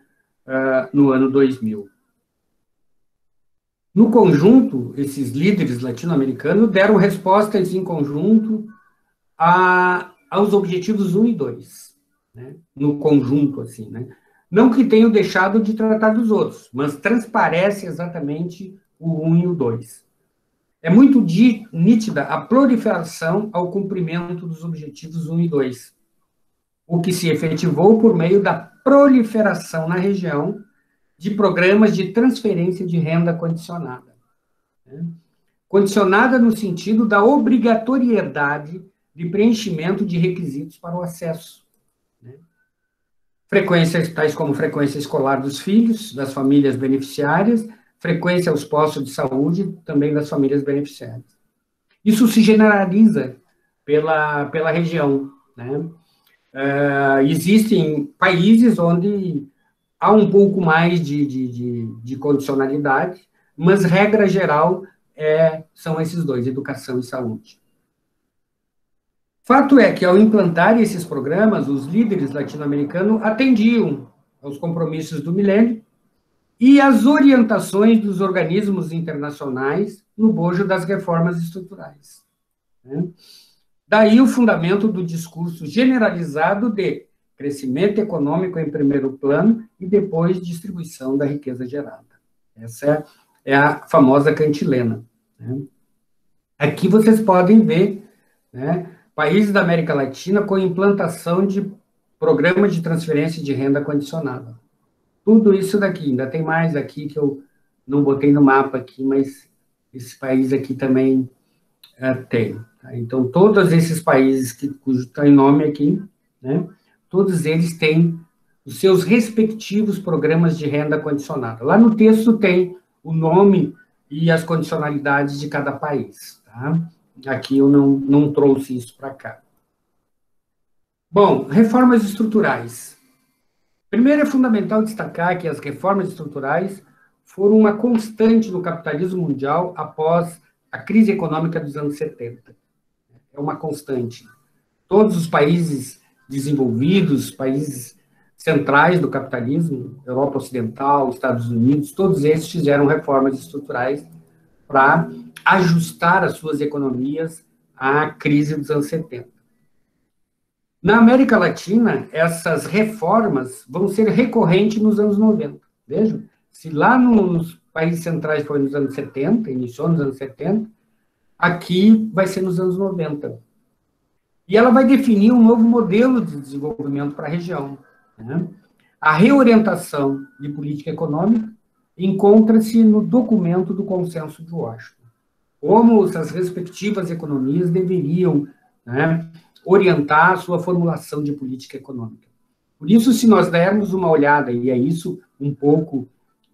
no ano 2000. No conjunto, esses líderes latino-americanos deram respostas em conjunto aos objetivos 1 e 2, né, no conjunto, assim, né? Não que tenham deixado de tratar dos outros, mas transparece exatamente o 1 e o 2. É muito nítida a proliferação ao cumprimento dos objetivos 1 e 2, o que se efetivou por meio da proliferação na região de programas de transferência de renda condicionada, né? Condicionada no sentido da obrigatoriedade de preenchimento de requisitos para o acesso, né? Frequências tais como frequência escolar dos filhos, das famílias beneficiárias, frequência aos postos de saúde, também das famílias beneficiárias. Isso se generaliza pela região, né? Existem países onde há um pouco mais de condicionalidade, mas, regra geral, são esses dois, educação e saúde. Fato é que, ao implantar esses programas, os líderes latino-americanos atendiam aos compromissos do milênio e às orientações dos organismos internacionais no bojo das reformas estruturais, né? Daí o fundamento do discurso generalizado de crescimento econômico em primeiro plano e depois distribuição da riqueza gerada. Essa é a famosa cantilena, né? Aqui vocês podem ver, né, países da América Latina com implantação de programas de transferência de renda condicionada. Tudo isso daqui, ainda tem mais aqui que eu não botei no mapa aqui, mas esse país aqui também tem. Tá? Então, todos esses países cujo tem nome aqui, né, todos eles têm os seus respectivos programas de renda condicionada. Lá no texto tem o nome e as condicionalidades de cada país. Tá? Aqui eu não trouxe isso para cá. Bom, reformas estruturais. Primeiro, é fundamental destacar que as reformas estruturais foram uma constante no capitalismo mundial após a crise econômica dos anos 70. É uma constante. Todos os países desenvolvidos, países centrais do capitalismo, Europa Ocidental, Estados Unidos, todos esses fizeram reformas estruturais para ajustar as suas economias à crise dos anos 70. Na América Latina, essas reformas vão ser recorrentes nos anos 90. Vejam, se lá nos países centrais foi nos anos 70, iniciou nos anos 70, aqui vai ser nos anos 90. E ela vai definir um novo modelo de desenvolvimento para a região, né? A reorientação de política econômica encontra-se no documento do Consenso de Washington. Como as respectivas economias deveriam, né, orientar a sua formulação de política econômica. Por isso, se nós dermos uma olhada, e é isso um pouco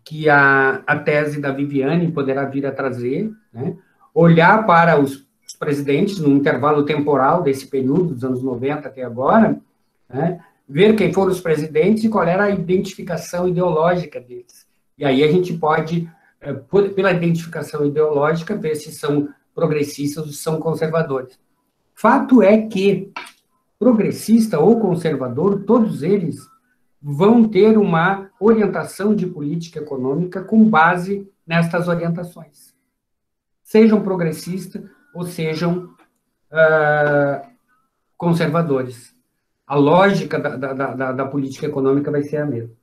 que a tese da Viviane poderá vir a trazer, né, olhar para os presidentes, no intervalo temporal desse período, dos anos 90 até agora, né, ver quem foram os presidentes e qual era a identificação ideológica deles. E aí a gente pode, pela identificação ideológica, ver se são progressistas ou se são conservadores. Fato é que progressista ou conservador, todos eles vão ter uma orientação de política econômica com base nestas orientações. Sejam progressistas ou sejam conservadores. A lógica da política econômica vai ser a mesma.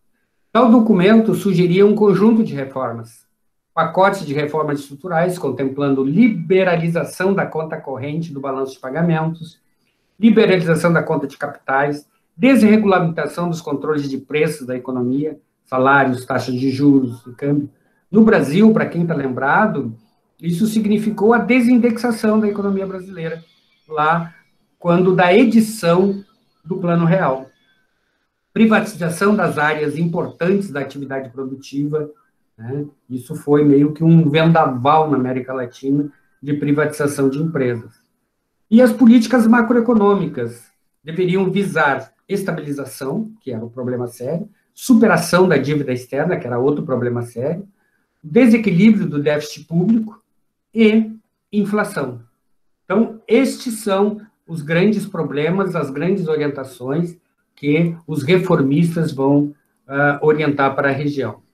Tal documento sugeria um conjunto de reformas, pacotes de reformas estruturais, contemplando liberalização da conta corrente do balanço de pagamentos, liberalização da conta de capitais, desregulamentação dos controles de preços da economia, salários, taxas de juros, câmbio. No Brasil, para quem está lembrado, isso significou a desindexação da economia brasileira, lá quando da edição do Plano Real. Privatização das áreas importantes da atividade produtiva, né? Isso foi meio que um vendaval na América Latina de privatização de empresas. E as políticas macroeconômicas deveriam visar estabilização, que era um problema sério, superação da dívida externa, que era outro problema sério, desequilíbrio do déficit público e inflação. Então, estes são os grandes problemas, as grandes orientações que os reformistas vão orientar para a região.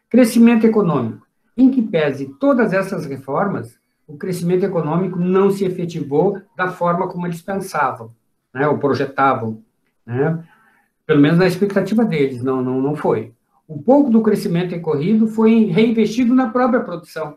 Crescimento econômico. Em que pese todas essas reformas, o crescimento econômico não se efetivou da forma como eles pensavam, né, ou projetavam, né? Pelo menos na expectativa deles, não foi. O pouco do crescimento ocorrido foi reinvestido na própria produção.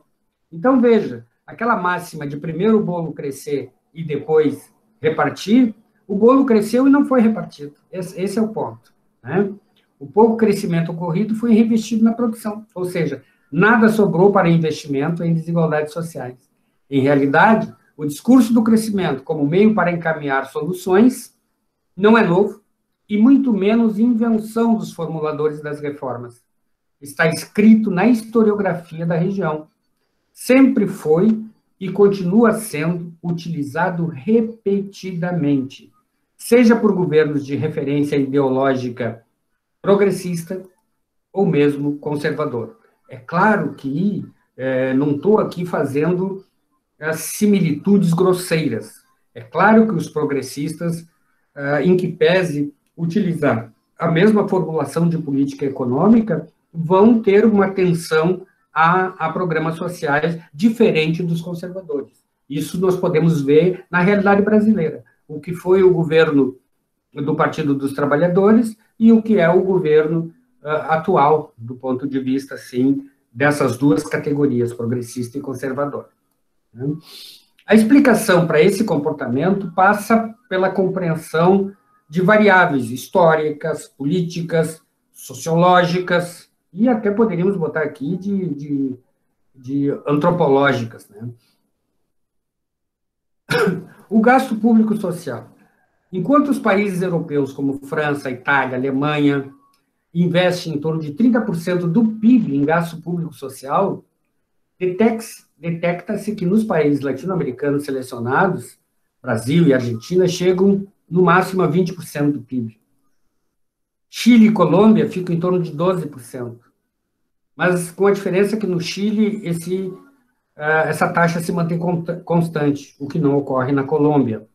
Então, veja, aquela máxima de primeiro o bolo crescer e depois repartir, o bolo cresceu e não foi repartido. Esse é o ponto, né? O pouco crescimento ocorrido foi reinvestido na produção, ou seja, nada sobrou para investimento em desigualdades sociais. Em realidade, o discurso do crescimento como meio para encaminhar soluções não é novo e muito menos invenção dos formuladores das reformas. Está escrito na historiografia da região. Sempre foi e continua sendo utilizado repetidamente, seja por governos de referência ideológica progressista ou mesmo conservador. É claro que não estou aqui fazendo as similitudes grosseiras. É claro que os progressistas, em que pese utilizar a mesma formulação de política econômica, vão ter uma atenção a programas sociais diferente dos conservadores. Isso nós podemos ver na realidade brasileira. O que foi o governo do Partido dos Trabalhadores e o que é o governo atual, do ponto de vista, assim, dessas duas categorias, progressista e conservador. A explicação para esse comportamento passa pela compreensão de variáveis históricas, políticas, sociológicas, e até poderíamos botar aqui de antropológicas, né? O gasto público social. Enquanto os países europeus, como França, Itália, Alemanha, investem em torno de 30% do PIB em gasto público social, detecta-se que nos países latino-americanos selecionados, Brasil e Argentina, chegam no máximo a 20% do PIB. Chile e Colômbia ficam em torno de 12%. Mas com a diferença que no Chile essa taxa se mantém constante, o que não ocorre na Colômbia.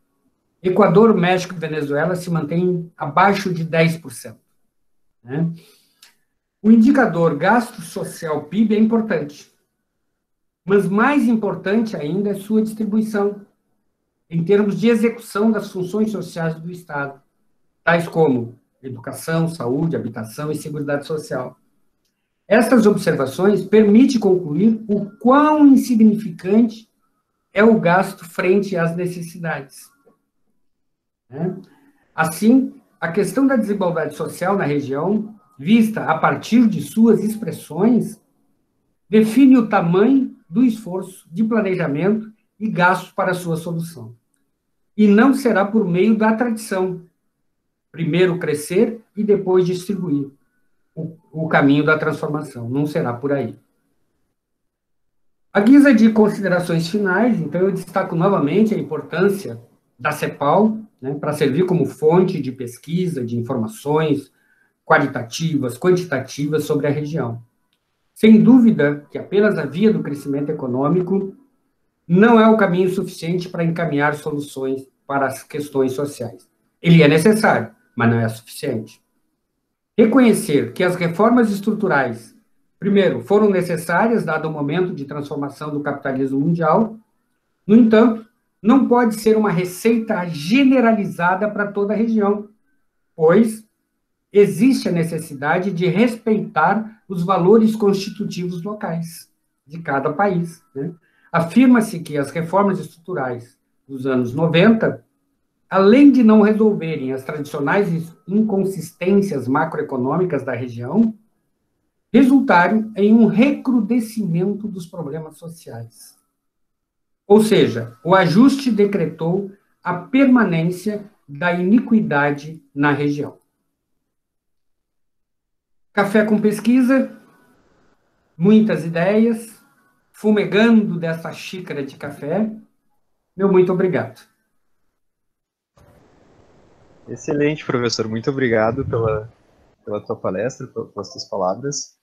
Equador, México e Venezuela se mantêm abaixo de 10%. Né? O indicador gasto social PIB é importante, mas mais importante ainda é sua distribuição, em termos de execução das funções sociais do Estado, tais como educação, saúde, habitação e seguridade social. Essas observações permitem concluir o quão insignificante é o gasto frente às necessidades. Assim, a questão da desigualdade social na região, vista a partir de suas expressões, define o tamanho do esforço de planejamento e gasto para sua solução. E não será por meio da tradição, primeiro crescer e depois distribuir. O caminho da transformação, não será por aí. À guisa de considerações finais, então eu destaco novamente a importância da CEPAL, né, para servir como fonte de pesquisa, de informações qualitativas, quantitativas sobre a região. Sem dúvida que apenas a via do crescimento econômico não é o caminho suficiente para encaminhar soluções para as questões sociais. Ele é necessário, mas não é suficiente. Reconhecer que as reformas estruturais, primeiro, foram necessárias, dado o momento de transformação do capitalismo mundial, no entanto, não pode ser uma receita generalizada para toda a região, pois existe a necessidade de respeitar os valores constitutivos locais de cada país. Né? Afirma-se que as reformas estruturais dos anos 90, além de não resolverem as tradicionais inconsistências macroeconômicas da região, resultaram em um recrudescimento dos problemas sociais. Ou seja, o ajuste decretou a permanência da iniquidade na região. Café com pesquisa, muitas ideias, fumegando dessa xícara de café. Meu muito obrigado. Excelente, professor. Muito obrigado pela tua palestra, pelas tuas palavras.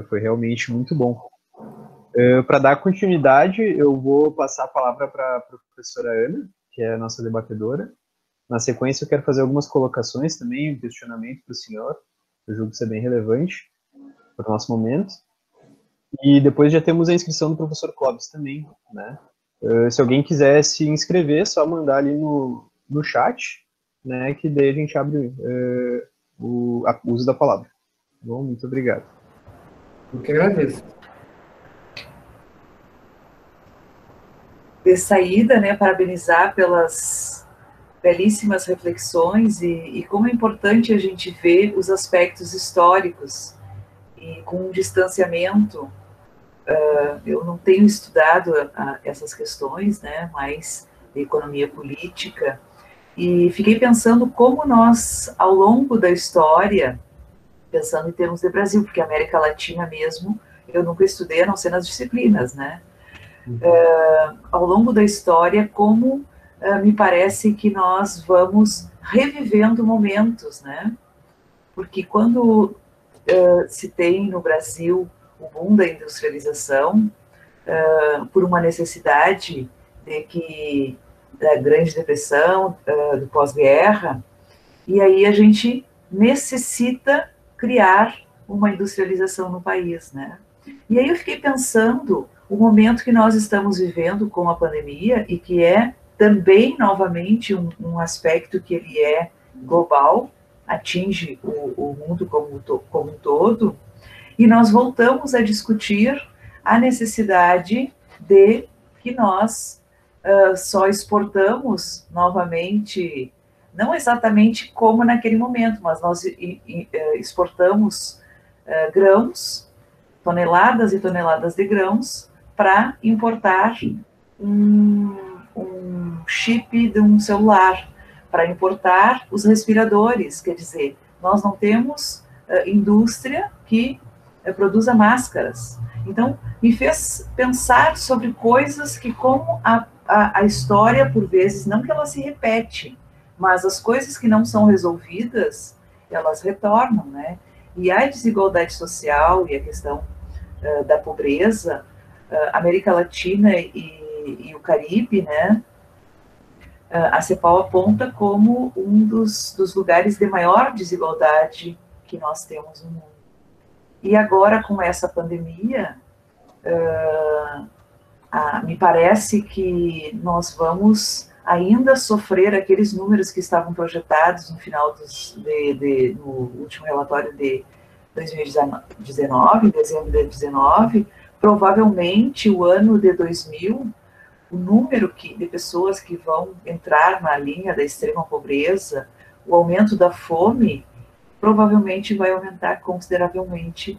Foi realmente muito bom. Para dar continuidade, eu vou passar a palavra para a professora Ana, que é a nossa debatedora. Na sequência, eu quero fazer algumas colocações também, um questionamento para o senhor. Eu julgo ser bem relevante para o nosso momento. E depois já temos a inscrição do professor Clóvis também, né? Se alguém quiser se inscrever, é só mandar ali no chat, né, que daí a gente abre o uso da palavra. Bom, muito obrigado. Eu que agradeço. De saída, né, parabenizar pelas belíssimas reflexões e como é importante a gente ver os aspectos históricos e com um distanciamento. Eu não tenho estudado essas questões, né, mais de economia política, e fiquei pensando como nós, ao longo da história, pensando em termos de Brasil, porque a América Latina mesmo, eu nunca estudei, a não ser nas disciplinas, né? Ao longo da história, como me parece que nós vamos revivendo momentos, né? Porque quando se tem no Brasil o boom da industrialização, por uma necessidade da Grande Depressão, do pós-guerra, e aí a gente necessita criar uma industrialização no país, né? E aí eu fiquei pensando o momento que nós estamos vivendo com a pandemia e que é também, novamente, um aspecto que ele é global, atinge o mundo como um todo, E nós voltamos a discutir a necessidade de que nós só exportamos novamente, não exatamente como naquele momento, mas nós exportamos grãos, toneladas e toneladas de grãos, para importar um chip de um celular, para importar os respiradores. Quer dizer, nós não temos indústria que produza máscaras. Então, me fez pensar sobre coisas que, como a história, por vezes, não que ela se repete, mas as coisas que não são resolvidas, elas retornam, né? E a desigualdade social e a questão da pobreza, América Latina e o Caribe, né? A CEPAL aponta como um dos lugares de maior desigualdade que nós temos no mundo. E agora, com essa pandemia, me parece que nós vamos ainda sofrer aqueles números que estavam projetados no final no último relatório de 2019, em dezembro de 2019, provavelmente o ano de 2000, o número de pessoas que vão entrar na linha da extrema pobreza, o aumento da fome, provavelmente vai aumentar consideravelmente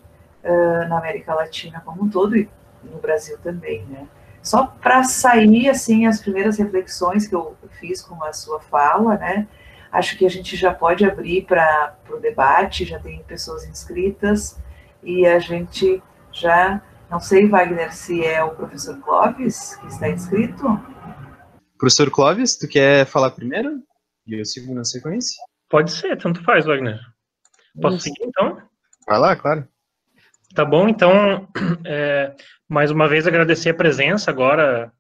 na América Latina como um todo e no Brasil também, né? Só para sair, assim, as primeiras reflexões que eu fiz com a sua fala, né? Acho que a gente já pode abrir para o debate, já tem pessoas inscritas, e a gente já, não sei, Wagner, se é o professor Clóvis que está inscrito? Professor Clóvis, tu quer falar primeiro? E eu sigo na sequência? Pode ser, tanto faz, Wagner. Posso seguir, então? Vai lá, claro. Tá bom, então, mais uma vez agradecer a presença agora,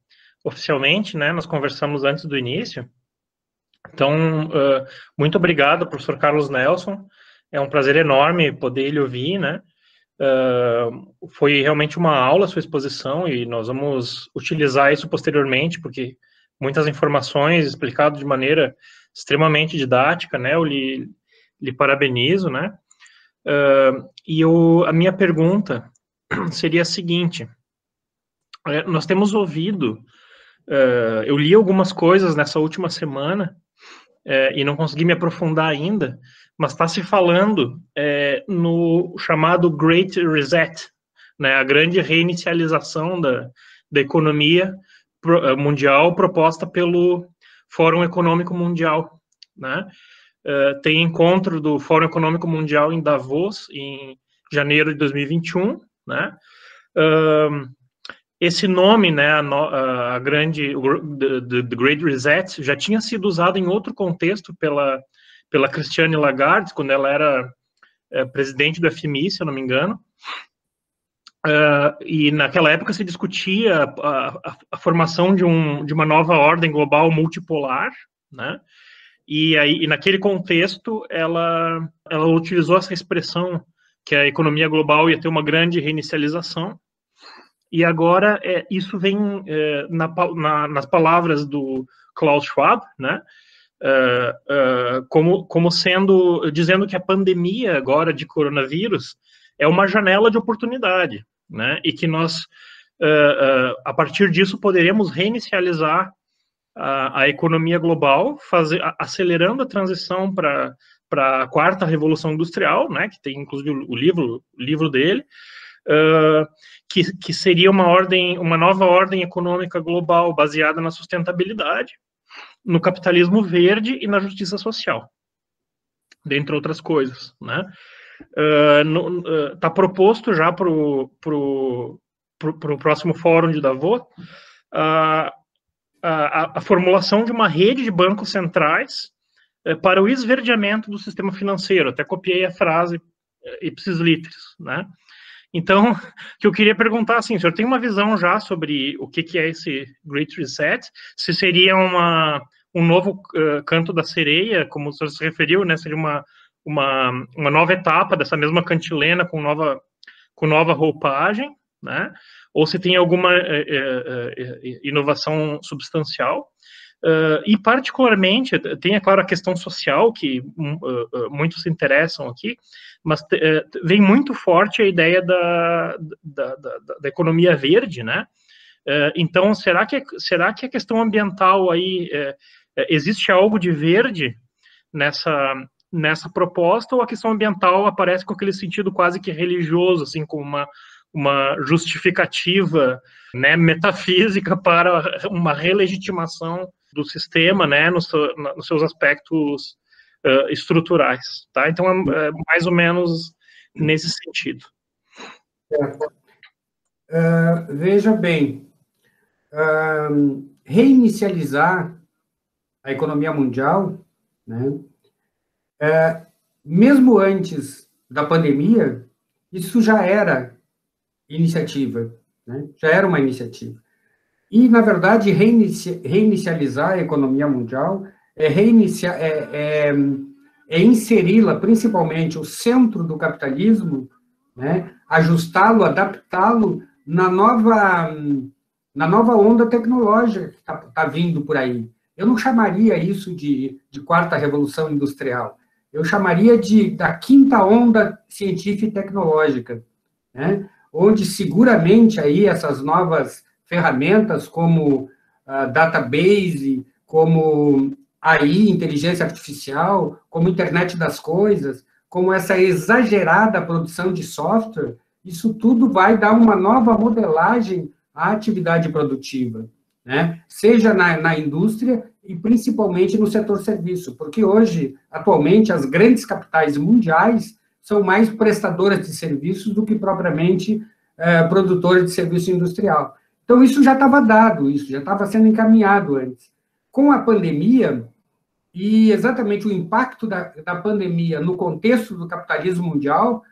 oficialmente, né? Nós conversamos antes do início. Então, muito obrigado, professor Carlos Nelson. É um prazer enorme poder lhe ouvir, né? Foi realmente uma aula a sua exposição e nós vamos utilizar isso posteriormente, porque muitas informações explicadas de maneira extremamente didática, né? Eu lhe parabenizo, né? E a minha pergunta seria a seguinte: nós temos ouvido, eu li algumas coisas nessa última semana e não consegui me aprofundar ainda, mas está se falando no chamado Great Reset, né, a grande reinicialização da economia mundial proposta pelo Fórum Econômico Mundial, né? Tem encontro do Fórum Econômico Mundial em Davos, em janeiro de 2021, né? Esse nome, né, The Great Reset, já tinha sido usado em outro contexto pela Christine Lagarde, quando ela era presidente do FMI, se eu não me engano. E naquela época se discutia a formação de uma nova ordem global multipolar, né? E naquele contexto, ela utilizou essa expressão que a economia global ia ter uma grande reinicialização. E agora isso vem nas palavras do Klaus Schwab, né? Como dizendo que a pandemia agora de coronavírus é uma janela de oportunidade, né? E que nós, a partir disso, poderemos reinicializar a economia global, acelerando a transição para a quarta revolução industrial, né, que tem inclusive o livro dele, que seria uma nova ordem econômica global baseada na sustentabilidade, no capitalismo verde e na justiça social, dentre outras coisas, né? Tá proposto já para o próximo fórum de Davos a formulação de uma rede de bancos centrais para o esverdeamento do sistema financeiro. Até copiei a frase ipsis literis, né? Então, o que eu queria perguntar, assim, o senhor tem uma visão já sobre o que é esse Great Reset? Se seria um novo canto da sereia, como o senhor se referiu, né? Seria uma nova etapa dessa mesma cantilena com nova roupagem, né? Ou se tem alguma inovação substancial. e particularmente, tem, é claro, a questão social, que muitos se interessam aqui, mas vem muito forte a ideia da economia verde, né? Então, será que a questão ambiental aí, existe algo de verde nessa proposta, ou a questão ambiental aparece com aquele sentido quase que religioso, assim, com uma justificativa, né, metafísica para uma relegitimação do sistema, né, nos seus aspectos estruturais, tá? Então, é mais ou menos nesse sentido. Veja bem, reinicializar a economia mundial, né, mesmo antes da pandemia, isso já era iniciativa, né, já era uma iniciativa. E, na verdade, reinicializar a economia mundial é inseri-la, principalmente, o centro do capitalismo, né, ajustá-lo, adaptá-lo na nova onda tecnológica que está vindo por aí. Eu não chamaria isso de quarta revolução industrial, eu chamaria da quinta onda científica e tecnológica, né, onde seguramente aí essas novas ferramentas como database, como AI, inteligência artificial, como internet das coisas, como essa exagerada produção de software, isso tudo vai dar uma nova modelagem à atividade produtiva, né? Seja na indústria e principalmente no setor serviço, porque hoje, atualmente, as grandes capitais mundiais são mais prestadoras de serviços do que propriamente produtoras de serviço industrial. Então, isso já estava dado, isso já estava sendo encaminhado antes. Com a pandemia, e exatamente o impacto da pandemia no contexto do capitalismo mundial,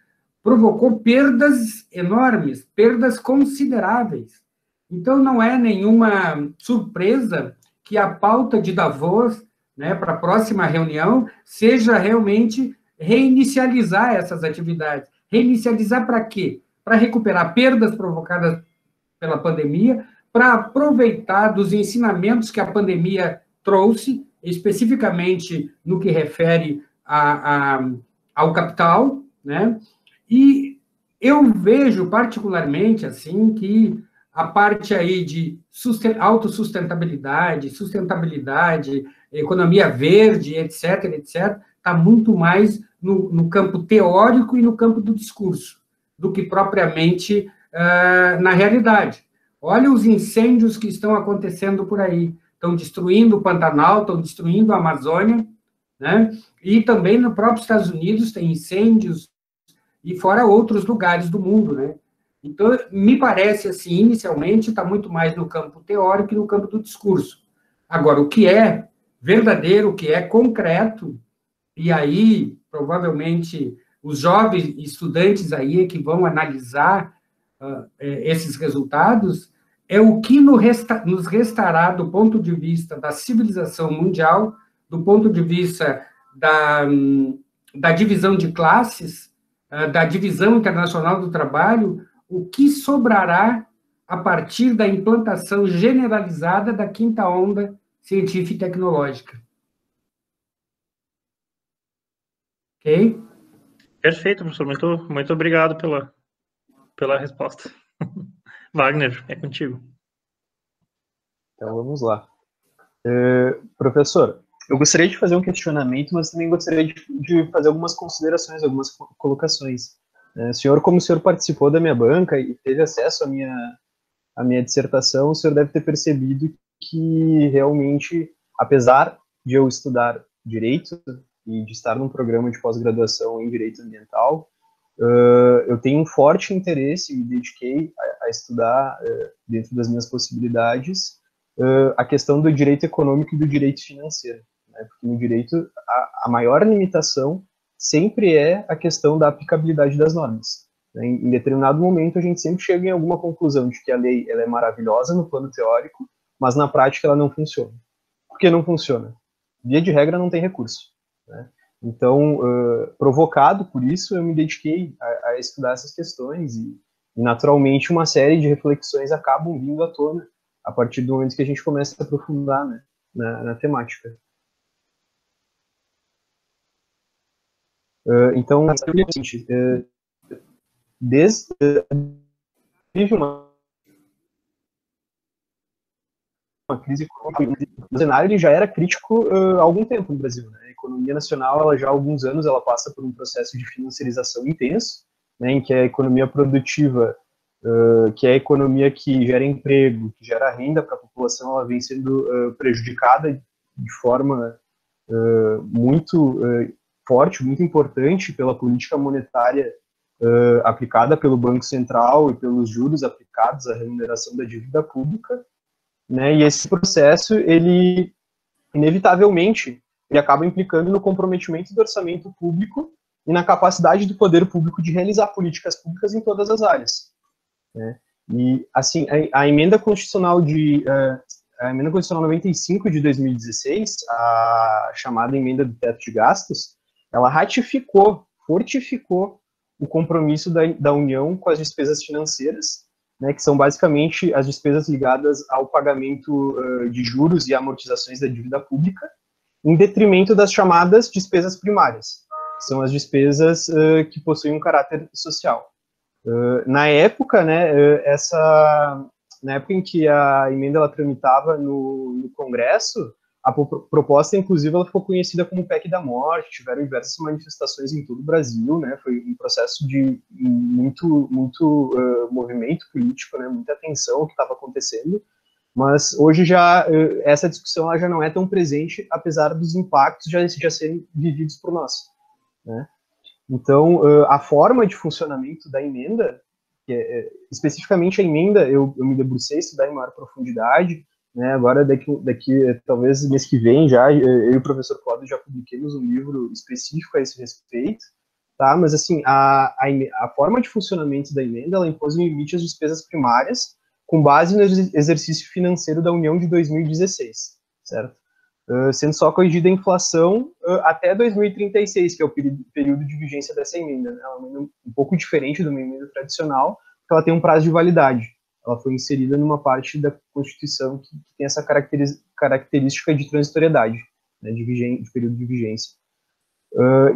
provocou perdas enormes, perdas consideráveis. Então, não é nenhuma surpresa que a pauta de Davos, né, para a próxima reunião, seja realmente reinicializar essas atividades. Reinicializar para quê? Para recuperar perdas provocadas pela pandemia, para aproveitar dos ensinamentos que a pandemia trouxe, especificamente no que refere ao capital, né? E eu vejo particularmente assim que a parte aí de autossustentabilidade, sustentabilidade, economia verde, etc., está muito mais no campo teórico e no campo do discurso, do que propriamente na realidade. Olha os incêndios que estão acontecendo por aí. Estão destruindo o Pantanal, estão destruindo a Amazônia, né? E também no próprio Estados Unidos tem incêndios, e fora outros lugares do mundo, né? Então, me parece, assim, inicialmente, está muito mais no campo teórico e no campo do discurso. Agora, o que é verdadeiro, o que é concreto, e aí, provavelmente, os jovens estudantes aí que vão analisar esses resultados, é o que nos restará do ponto de vista da civilização mundial, do ponto de vista da divisão de classes, da divisão internacional do trabalho, o que sobrará a partir da implantação generalizada da quinta onda científica e tecnológica. Ok? Perfeito, professor. Muito obrigado pela resposta. Wagner, é contigo. Então, vamos lá. Professor, eu gostaria de fazer um questionamento, mas também gostaria de fazer algumas considerações, algumas colocações. Como o senhor participou da minha banca e teve acesso à minha dissertação, o senhor deve ter percebido que, realmente, apesar de eu estudar Direito e de estar num programa de pós-graduação em Direito Ambiental, eu tenho um forte interesse, me dediquei a estudar, dentro das minhas possibilidades, a questão do direito econômico e do direito financeiro, né? Porque no direito a maior limitação sempre é a questão da aplicabilidade das normas, né? Em determinado momento a gente sempre chega em alguma conclusão de que a lei ela é maravilhosa no plano teórico, mas na prática ela não funciona. Por que não funciona? Via de regra não tem recurso, né? Então, provocado por isso, eu me dediquei a estudar essas questões e, naturalmente, uma série de reflexões acabam vindo à tona a partir do momento que a gente começa a aprofundar, né, na temática. Então, desde uma crise econômica, o cenário ele já era crítico há algum tempo no Brasil, né? A economia nacional, ela já há alguns anos, ela passa por um processo de financiarização intenso, né, em que a economia produtiva, que é a economia que gera emprego, que gera renda para a população, ela vem sendo prejudicada de forma muito forte, muito importante pela política monetária aplicada pelo Banco Central e pelos juros aplicados à remuneração da dívida pública, né? E esse processo, ele inevitavelmente, ele acaba implicando no comprometimento do orçamento público e na capacidade do poder público de realizar políticas públicas em todas as áreas, né? E assim, a emenda constitucional 95 de 2016, a chamada emenda do teto de gastos, ela ratificou, fortificou o compromisso da União com as despesas financeiras, né, que são basicamente as despesas ligadas ao pagamento de juros e amortizações da dívida pública, em detrimento das chamadas despesas primárias, que são as despesas que possuem um caráter social. Na época, né, na época em que a emenda ela tramitava no Congresso, a proposta, inclusive, ela ficou conhecida como PEC da morte, tiveram diversas manifestações em todo o Brasil, né, foi um processo de muito movimento político, né, muita atenção ao que estava acontecendo, mas hoje já essa discussão ela já não é tão presente, apesar dos impactos já serem vividos por nós, né. Então, a forma de funcionamento da emenda, especificamente a emenda, eu me debrucei estudar em maior profundidade, né, agora daqui talvez mês que vem já, eu e o professor Cláudio já publiquemos um livro específico a esse respeito, tá, mas assim, a forma de funcionamento da emenda, ela impôs um limite às despesas primárias, com base no exercício financeiro da União de 2016, certo? Sendo só corrigida a inflação até 2036, que é o período de vigência dessa emenda, né? Ela é uma emenda um pouco diferente de uma emenda tradicional, porque ela tem um prazo de validade. Ela foi inserida numa parte da Constituição que tem essa característica de transitoriedade, né, de período de vigência.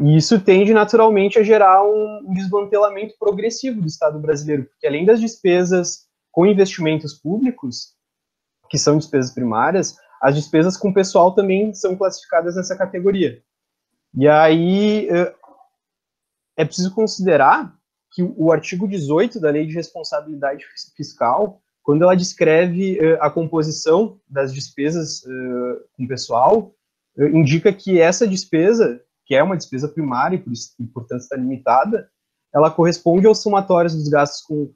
E isso tende naturalmente a gerar um desmantelamento progressivo do Estado brasileiro, porque além das despesas com investimentos públicos, que são despesas primárias, as despesas com pessoal também são classificadas nessa categoria. E aí é preciso considerar que o artigo 18 da Lei de Responsabilidade Fiscal, quando ela descreve a composição das despesas com pessoal, indica que essa despesa, que é uma despesa primária e portanto está limitada, ela corresponde aos somatórios dos gastos com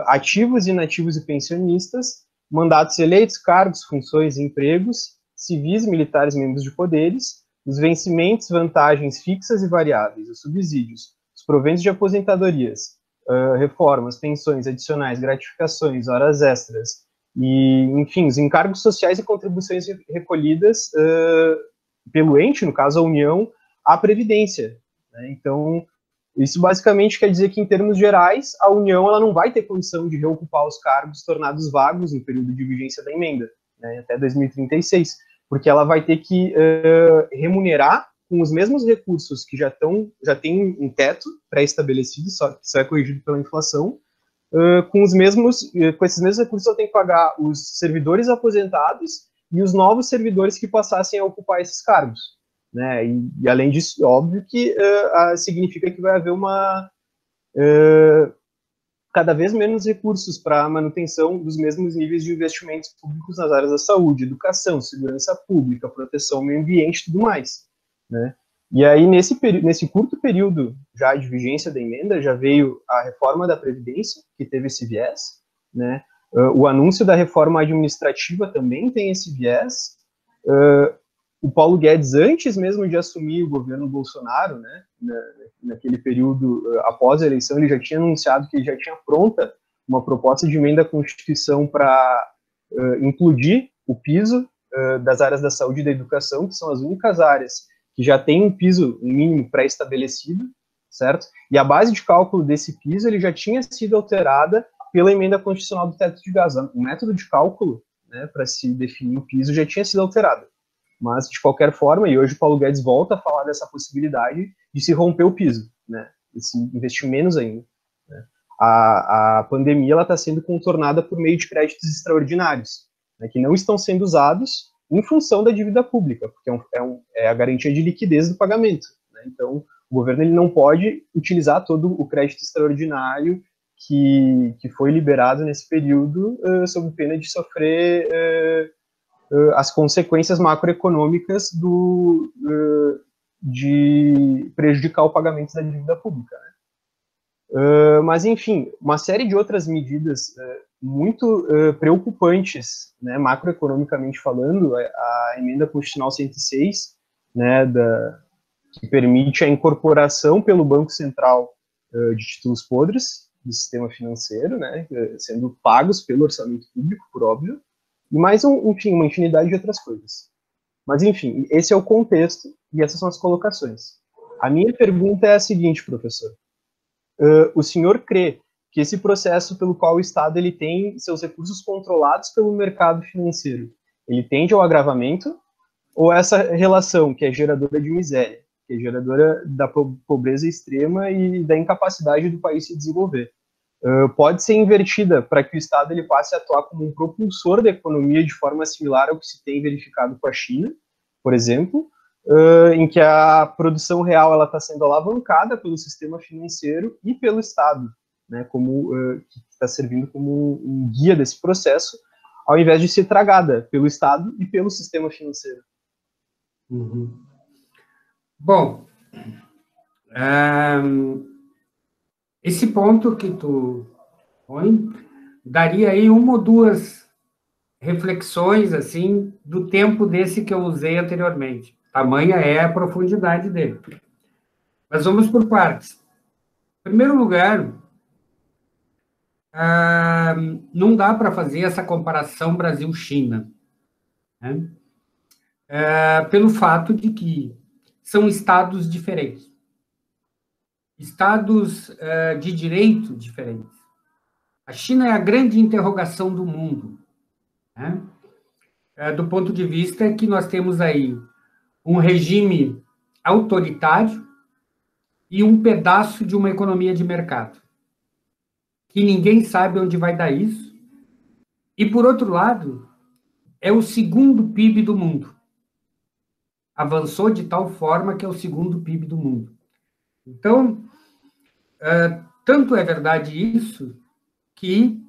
ativos, inativos e pensionistas, mandatos eleitos, cargos, funções e empregos, civis, militares, membros de poderes, os vencimentos, vantagens fixas e variáveis, os subsídios, os proventos de aposentadorias, reformas, pensões adicionais, gratificações, horas extras, e, enfim, os encargos sociais e contribuições recolhidas pelo ente, no caso a União, à Previdência, né? Então, isso basicamente quer dizer que, em termos gerais, a União ela não vai ter condição de reocupar os cargos tornados vagos no período de vigência da emenda, né, até 2036, porque ela vai ter que remunerar com os mesmos recursos que já tem um teto pré-estabelecido, que só é corrigido pela inflação, com esses mesmos recursos ela tem que pagar os servidores aposentados e os novos servidores que passassem a ocupar esses cargos, né? E além disso, óbvio que significa que vai haver cada vez menos recursos para a manutenção dos mesmos níveis de investimentos públicos nas áreas da saúde, educação, segurança pública, proteção ao meio ambiente e tudo mais, né? E aí, nesse curto período já de vigência da emenda, já veio a reforma da Previdência, que teve esse viés, né? O anúncio da reforma administrativa também tem esse viés. O Paulo Guedes, antes mesmo de assumir o governo Bolsonaro, né, naquele período após a eleição, ele já tinha anunciado que ele já tinha pronta uma proposta de emenda à Constituição para implodir o piso das áreas da saúde e da educação, que são as únicas áreas que já têm um piso, um mínimo pré-estabelecido, certo? E a base de cálculo desse piso ele já tinha sido alterada pela emenda constitucional do teto de gastos. O método de cálculo, né, para se definir o piso já tinha sido alterado. Mas, de qualquer forma, e hoje o Paulo Guedes volta a falar dessa possibilidade de se romper o piso, né? De se investir menos ainda. Né? A pandemia está sendo contornada por meio de créditos extraordinários, né, que não estão sendo usados em função da dívida pública, porque é a garantia de liquidez do pagamento. Né? Então, o governo ele não pode utilizar todo o crédito extraordinário que foi liberado nesse período sob pena de sofrer as consequências macroeconômicas de prejudicar o pagamento da dívida pública. Né? Mas, enfim, uma série de outras medidas muito preocupantes, né, macroeconomicamente falando, a emenda constitucional 106, né, que permite a incorporação pelo Banco Central de títulos podres do sistema financeiro, né, sendo pagos pelo orçamento público, por óbvio, e mais, enfim, uma infinidade de outras coisas. Mas, enfim, esse é o contexto e essas são as colocações. A minha pergunta é a seguinte, professor. O senhor crê que esse processo pelo qual o Estado ele tem seus recursos controlados pelo mercado financeiro, ele tende ao agravamento, ou essa relação que é geradora de miséria, que é geradora da pobreza extrema e da incapacidade do país se desenvolver, pode ser invertida para que o Estado ele passe a atuar como um propulsor da economia de forma similar ao que se tem verificado com a China, por exemplo, em que a produção real está sendo alavancada pelo sistema financeiro e pelo Estado, né, que está servindo como um guia desse processo, ao invés de ser tragada pelo Estado e pelo sistema financeiro. Uhum. Bom, esse ponto que tu põe, daria aí uma ou duas reflexões, assim, do tempo desse que eu usei anteriormente. Tamanha é a profundidade dele. Mas vamos por partes. Em primeiro lugar, não dá para fazer essa comparação Brasil-China, né? Pelo fato de que são estados diferentes. Estados de direito diferentes. A China é a grande interrogação do mundo, né? Do ponto de vista que nós temos aí um regime autoritário e um pedaço de uma economia de mercado, que ninguém sabe onde vai dar isso. E, por outro lado, é o segundo PIB do mundo. Avançou de tal forma que é o segundo PIB do mundo. Então, tanto é verdade isso, que,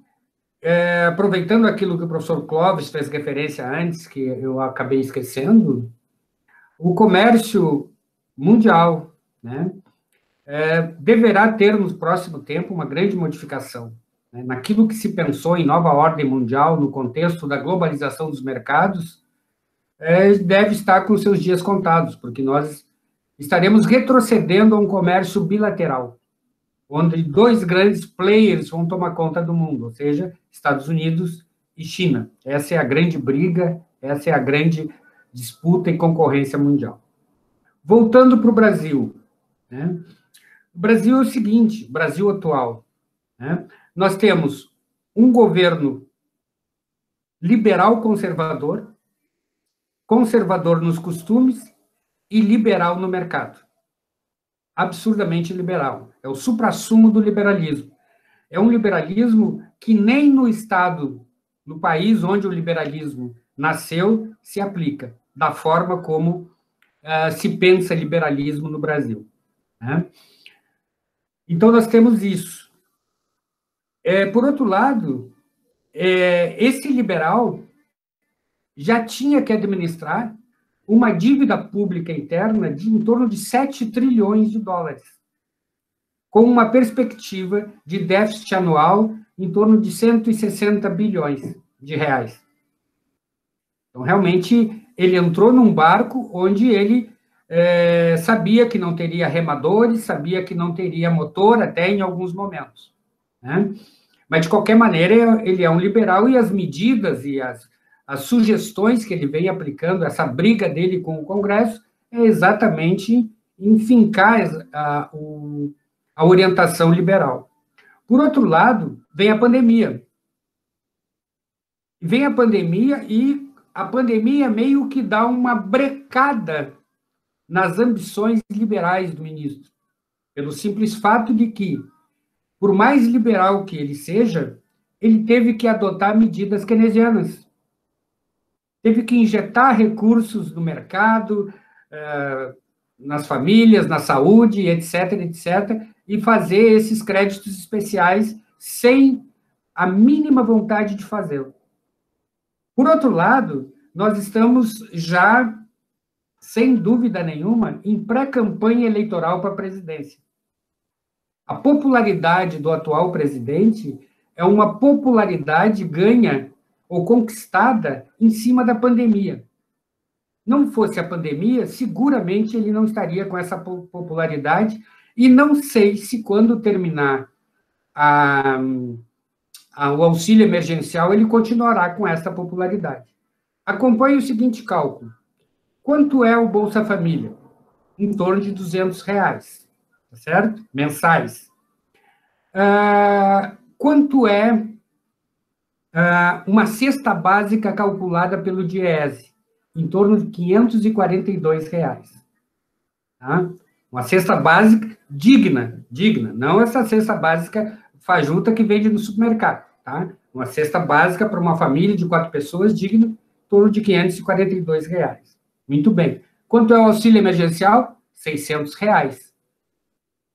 aproveitando aquilo que o professor Clóvis fez referência antes, que eu acabei esquecendo, o comércio mundial, né, deverá ter, no próximo tempo, uma grande modificação. Né, naquilo que se pensou em nova ordem mundial, no contexto da globalização dos mercados, deve estar com seus dias contados, porque nós estaremos retrocedendo a um comércio bilateral, onde dois grandes players vão tomar conta do mundo, ou seja, Estados Unidos e China. Essa é a grande briga, essa é a grande disputa e concorrência mundial. Voltando para o Brasil, né? O Brasil é o seguinte, o Brasil atual, né? Nós temos um governo liberal conservador, conservador nos costumes e liberal no mercado. Absurdamente liberal. É o suprassumo do liberalismo. É um liberalismo que nem no Estado, no país onde o liberalismo nasceu, se aplica, da forma como se pensa liberalismo no Brasil. Né? Então, nós temos isso. Por outro lado, esse liberal já tinha que administrar uma dívida pública interna de em torno de 7 trilhões de dólares, com uma perspectiva de déficit anual em torno de 160 bilhões de reais. Então, realmente, ele entrou num barco onde ele sabia que não teria remadores, sabia que não teria motor, até em alguns momentos. Né? Mas, de qualquer maneira, ele é um liberal e as medidas e as sugestões que ele vem aplicando, essa briga dele com o Congresso, é exatamente enfincar a orientação liberal. Por outro lado, vem a pandemia. Vem a pandemia e a pandemia meio que dá uma brecada nas ambições liberais do ministro, pelo simples fato de que, por mais liberal que ele seja, ele teve que adotar medidas keynesianas. Teve que injetar recursos no mercado, nas famílias, na saúde, etc., etc., e fazer esses créditos especiais sem a mínima vontade de fazê-lo. Por outro lado, nós estamos já, sem dúvida nenhuma, em pré-campanha eleitoral para a presidência. A popularidade do atual presidente é uma popularidade ganha ou conquistada em cima da pandemia. Não fosse a pandemia, seguramente ele não estaria com essa popularidade, e não sei se quando terminar o auxílio emergencial, ele continuará com essa popularidade. Acompanhe o seguinte cálculo. Quanto é o Bolsa Família? Em torno de R$200, tá certo? Mensais. Quanto é uma cesta básica calculada pelo DIEESE? Em torno de R$542. Tá? Uma cesta básica digna, não essa cesta básica fajuta que vende no supermercado. Tá? Uma cesta básica para uma família de 4 pessoas digna, em torno de R$542. Muito bem. Quanto é o auxílio emergencial? R$600.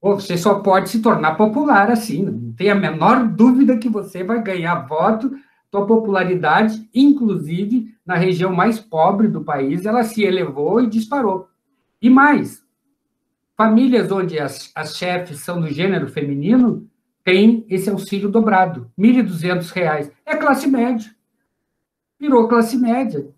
Você só pode se tornar popular assim, não tem a menor dúvida que você vai ganhar voto, sua popularidade, inclusive na região mais pobre do país, ela se elevou e disparou. E mais, famílias onde as chefes são do gênero feminino têm esse auxílio dobrado, R$1.200. É classe média. Virou classe média.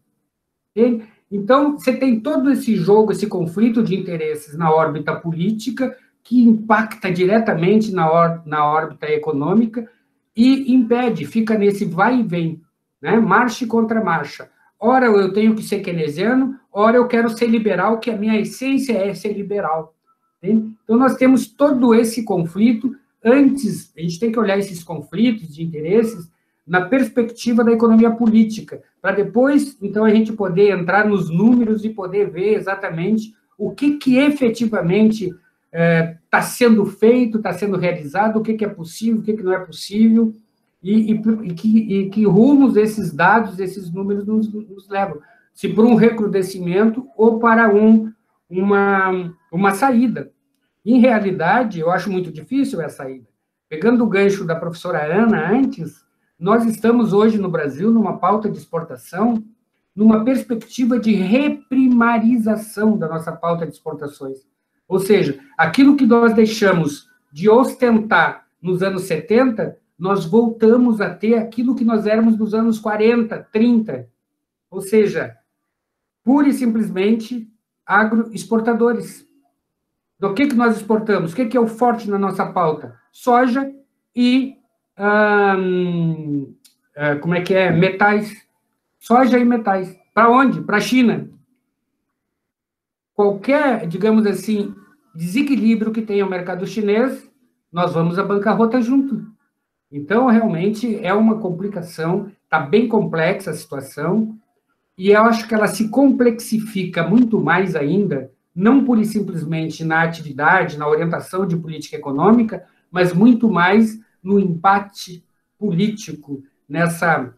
Entende? Então, você tem todo esse jogo, esse conflito de interesses na órbita política, que impacta diretamente na órbita econômica e impede, fica nesse vai e vem, né? Marcha e contramarcha. Ora eu tenho que ser keynesiano, ora eu quero ser liberal, que a minha essência é ser liberal. Entende? Então, nós temos todo esse conflito. Antes, a gente tem que olhar esses conflitos de interesses na perspectiva da economia política, para depois, então, a gente poder entrar nos números e poder ver exatamente o que efetivamente está sendo feito, está sendo realizado, o que é possível, o que não é possível, e que rumos esses dados, esses números nos levam. Se para um recrudescimento ou para uma saída. Em realidade, eu acho muito difícil essa saída. Pegando o gancho da professora Ana antes, nós estamos hoje no Brasil numa pauta de exportação, numa perspectiva de reprimarização da nossa pauta de exportações. Ou seja, aquilo que nós deixamos de ostentar nos anos 70, nós voltamos a ter aquilo que nós éramos nos anos 40, 30. Ou seja, pura e simplesmente agroexportadores. Do que nós exportamos? O que é o forte na nossa pauta? Soja e metais. Soja e metais. Para onde? Para a China. Qualquer, digamos assim, desequilíbrio que tenha o mercado chinês, nós vamos à bancarrota junto. Então, realmente, é uma complicação, está bem complexa a situação, e eu acho que ela se complexifica muito mais ainda, não pura e simplesmente na atividade, na orientação de política econômica, mas muito mais no embate político, nessa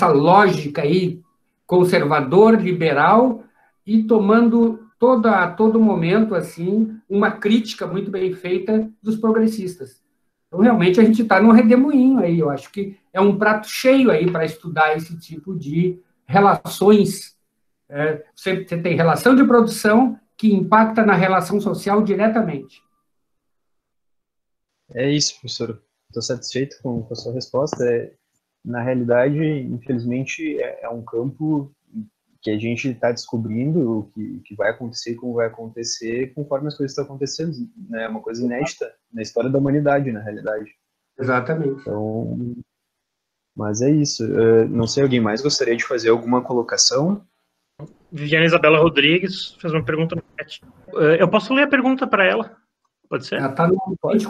lógica aí conservador, liberal, e tomando a todo momento, assim, uma crítica muito bem feita dos progressistas. Então, realmente, a gente está num redemoinho aí, eu acho que é um prato cheio aí para estudar esse tipo de relações. Você tem relação de produção que impacta na relação social diretamente. É isso, professor. Estou satisfeito com a sua resposta. Na realidade, infelizmente, é um campo que a gente está descobrindo o que vai acontecer, como vai acontecer, conforme as coisas estão acontecendo. Né? É uma coisa inédita na história da humanidade, na realidade. Exatamente. Então, mas é isso. Não sei, alguém mais gostaria de fazer alguma colocação? Viviane Isabela Rodrigues fez uma pergunta no chat. Eu posso ler a pergunta para ela? Pode ser? Ela está no Pode.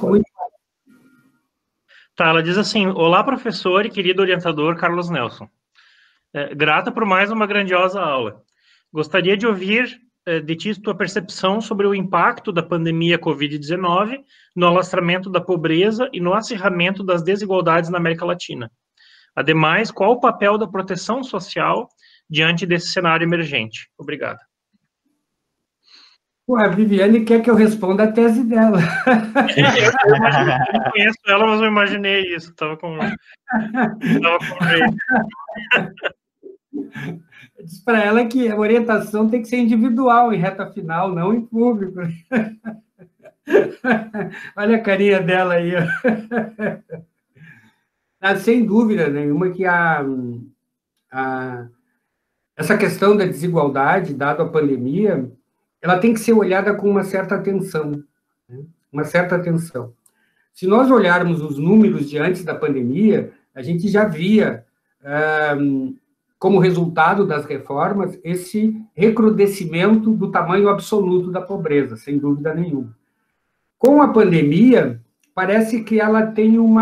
Tá, ela diz assim: olá, professor e querido orientador Carlos Nelson. Grata por mais uma grandiosa aula. Gostaria de ouvir de ti tua percepção sobre o impacto da pandemia Covid-19 no alastramento da pobreza e no acirramento das desigualdades na América Latina. Ademais, qual o papel da proteção social diante desse cenário emergente? Obrigado. A Viviane quer que eu responda a tese dela. Eu não conheço ela, mas eu imaginei isso. Estava com jeito. Eu disse para ela que a orientação tem que ser individual, em reta final, não em público. Olha a carinha dela aí. Sem dúvida nenhuma que essa questão da desigualdade, dado a pandemia, ela tem que ser olhada com uma certa atenção. Né? Uma certa atenção. Se nós olharmos os números de antes da pandemia, a gente já via, como resultado das reformas, esse recrudescimento do tamanho absoluto da pobreza, sem dúvida nenhuma. Com a pandemia, parece que ela tem um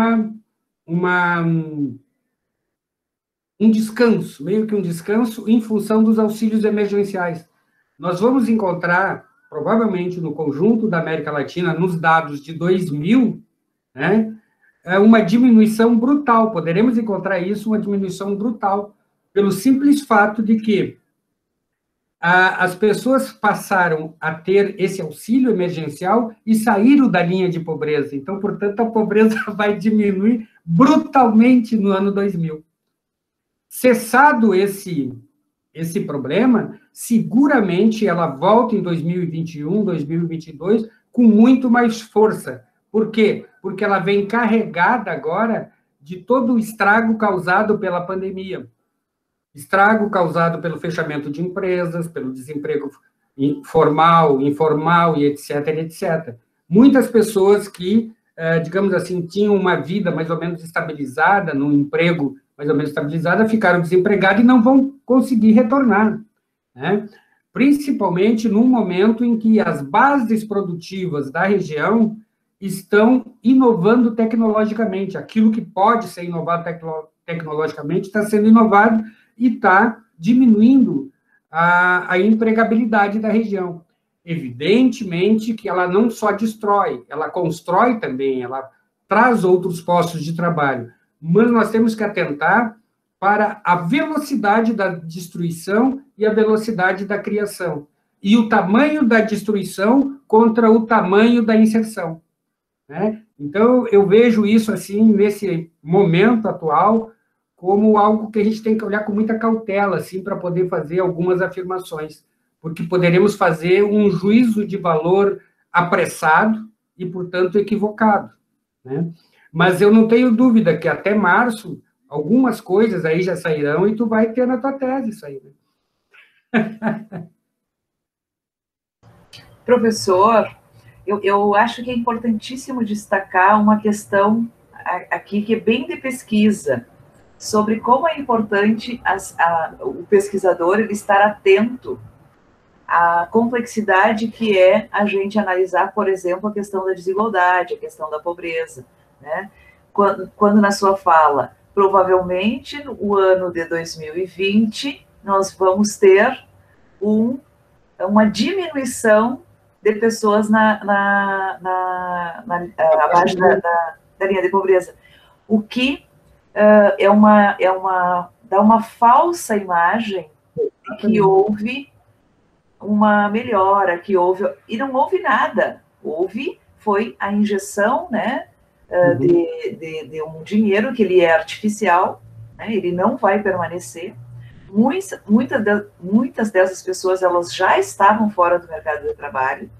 descanso, meio que um descanso em função dos auxílios emergenciais. Nós vamos encontrar, provavelmente no conjunto da América Latina, nos dados de 2000, né, uma diminuição brutal, poderemos encontrar isso, uma diminuição brutal, pelo simples fato de que as pessoas passaram a ter esse auxílio emergencial e saíram da linha de pobreza. Então, portanto, a pobreza vai diminuir brutalmente no ano 2000. Cessado esse problema, seguramente ela volta em 2021, 2022, com muito mais força. Por quê? Porque ela vem carregada agora de todo o estrago causado pela pandemia. Estrago causado pelo fechamento de empresas, pelo desemprego formal, informal e etc, etc. Muitas pessoas que, digamos assim, tinham uma vida mais ou menos estabilizada, num emprego mais ou menos estabilizada, ficaram desempregadas e não vão conseguir retornar, né? Principalmente num momento em que as bases produtivas da região estão inovando tecnologicamente. Aquilo que pode ser inovado tecnologicamente está sendo inovado e está diminuindo a empregabilidade da região. Evidentemente que ela não só destrói, ela constrói também, ela traz outros postos de trabalho, mas nós temos que atentar para a velocidade da destruição e a velocidade da criação, e o tamanho da destruição contra o tamanho da inserção, né? Então, eu vejo isso, assim, nesse momento atual, como algo que a gente tem que olhar com muita cautela, assim, para poder fazer algumas afirmações, porque poderemos fazer um juízo de valor apressado e, portanto, equivocado, né? Mas eu não tenho dúvida que até março, algumas coisas aí já sairão e tu vai ter na tua tese isso aí, né? Professor, eu acho que é importantíssimo destacar uma questão aqui que é bem de pesquisa, sobre como é importante o pesquisador ele estar atento à complexidade que é a gente analisar, por exemplo, a questão da desigualdade, a questão da pobreza, né? Quando na sua fala, provavelmente no ano de 2020, nós vamos ter uma diminuição de pessoas abaixo da linha de pobreza, o que dá uma falsa imagem de que houve uma melhora, e não houve nada, foi a injeção, né, de um dinheiro que ele é artificial, né, ele não vai permanecer. Muitas dessas pessoas, elas já estavam fora do mercado de trabalho.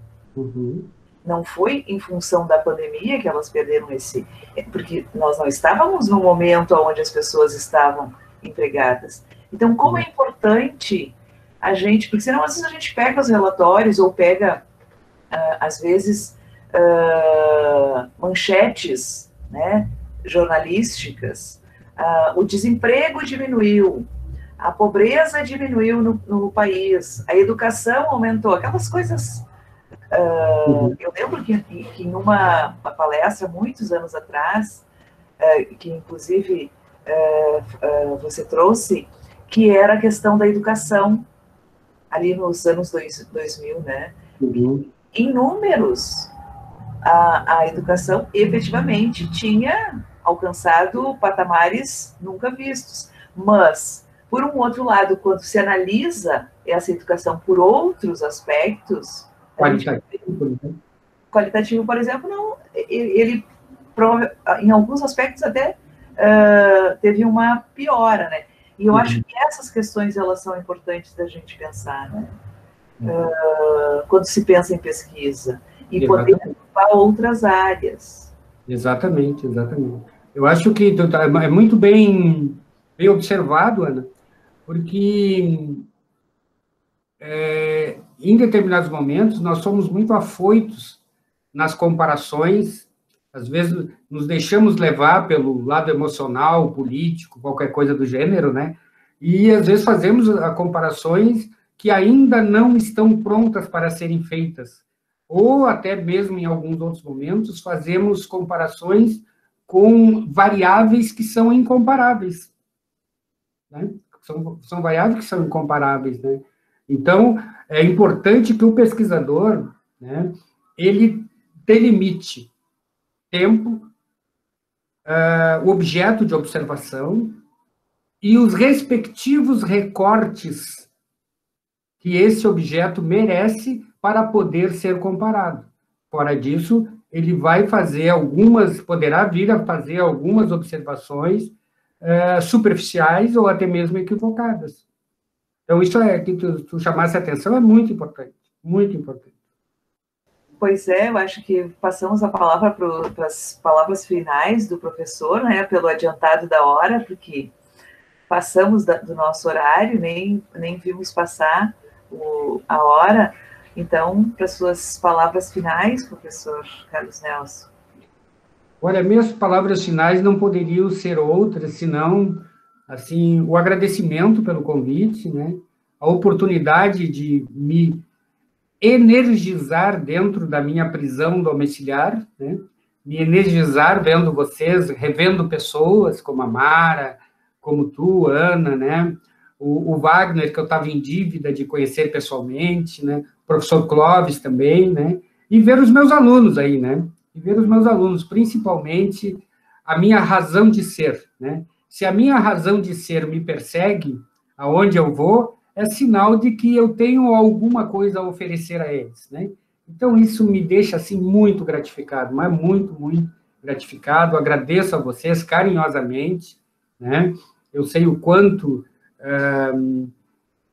Não foi em função da pandemia que elas perderam porque nós não estávamos no momento onde as pessoas estavam empregadas. Então, como é importante a gente, porque senão às vezes a gente pega os relatórios ou pega, às vezes, manchetes, né, jornalísticas, o desemprego diminuiu, a pobreza diminuiu no país, a educação aumentou, aquelas coisas. Eu lembro que em uma palestra, muitos anos atrás, que inclusive você trouxe, que era a questão da educação, ali nos anos 2000, né? Uhum. Em números, a educação efetivamente tinha alcançado patamares nunca vistos. Mas, por um outro lado, quando se analisa essa educação por outros aspectos, qualitativo, por exemplo, não, ele em alguns aspectos até teve uma piora, né? E eu acho que essas questões, elas são importantes da gente pensar, né? Quando se pensa em pesquisa. E poder ocupar outras áreas. Exatamente, exatamente. Eu acho que é muito bem observado, Ana, porque em determinados momentos nós somos muito afoitos nas comparações, às vezes nos deixamos levar pelo lado emocional, político, qualquer coisa do gênero, né? E às vezes fazemos comparações que ainda não estão prontas para serem feitas. Ou até mesmo em alguns outros momentos fazemos comparações com variáveis que são incomparáveis, né? São variáveis que são incomparáveis, né? Então, é importante que o pesquisador, né, ele delimite tempo, o objeto de observação e os respectivos recortes que esse objeto merece para poder ser comparado. Fora disso, ele vai fazer poderá vir a fazer algumas observações superficiais ou até mesmo equivocadas. Então, isso que tu chamasse a atenção é muito importante, muito importante. Pois é, eu acho que passamos a palavra para as palavras finais do professor, né, pelo adiantado da hora, porque passamos do nosso horário, nem vimos passar a hora. Então, para suas palavras finais, professor Carlos Nelson. Olha, minhas palavras finais não poderiam ser outras, senão, assim, o agradecimento pelo convite, né, a oportunidade de me energizar dentro da minha prisão domiciliar, né? Me energizar vendo vocês, revendo pessoas como a Mara, como tu, Ana, né? O Wagner, que eu estava em dívida de conhecer pessoalmente, né? O professor Clóvis também, né? E ver os meus alunos aí, né? E ver os meus alunos, principalmente a minha razão de ser, né? Se a minha razão de ser me persegue aonde eu vou, é sinal de que eu tenho alguma coisa a oferecer a eles, né? Então, isso me deixa, assim, muito gratificado, mas muito, muito gratificado. Agradeço a vocês carinhosamente, né? Eu sei o quanto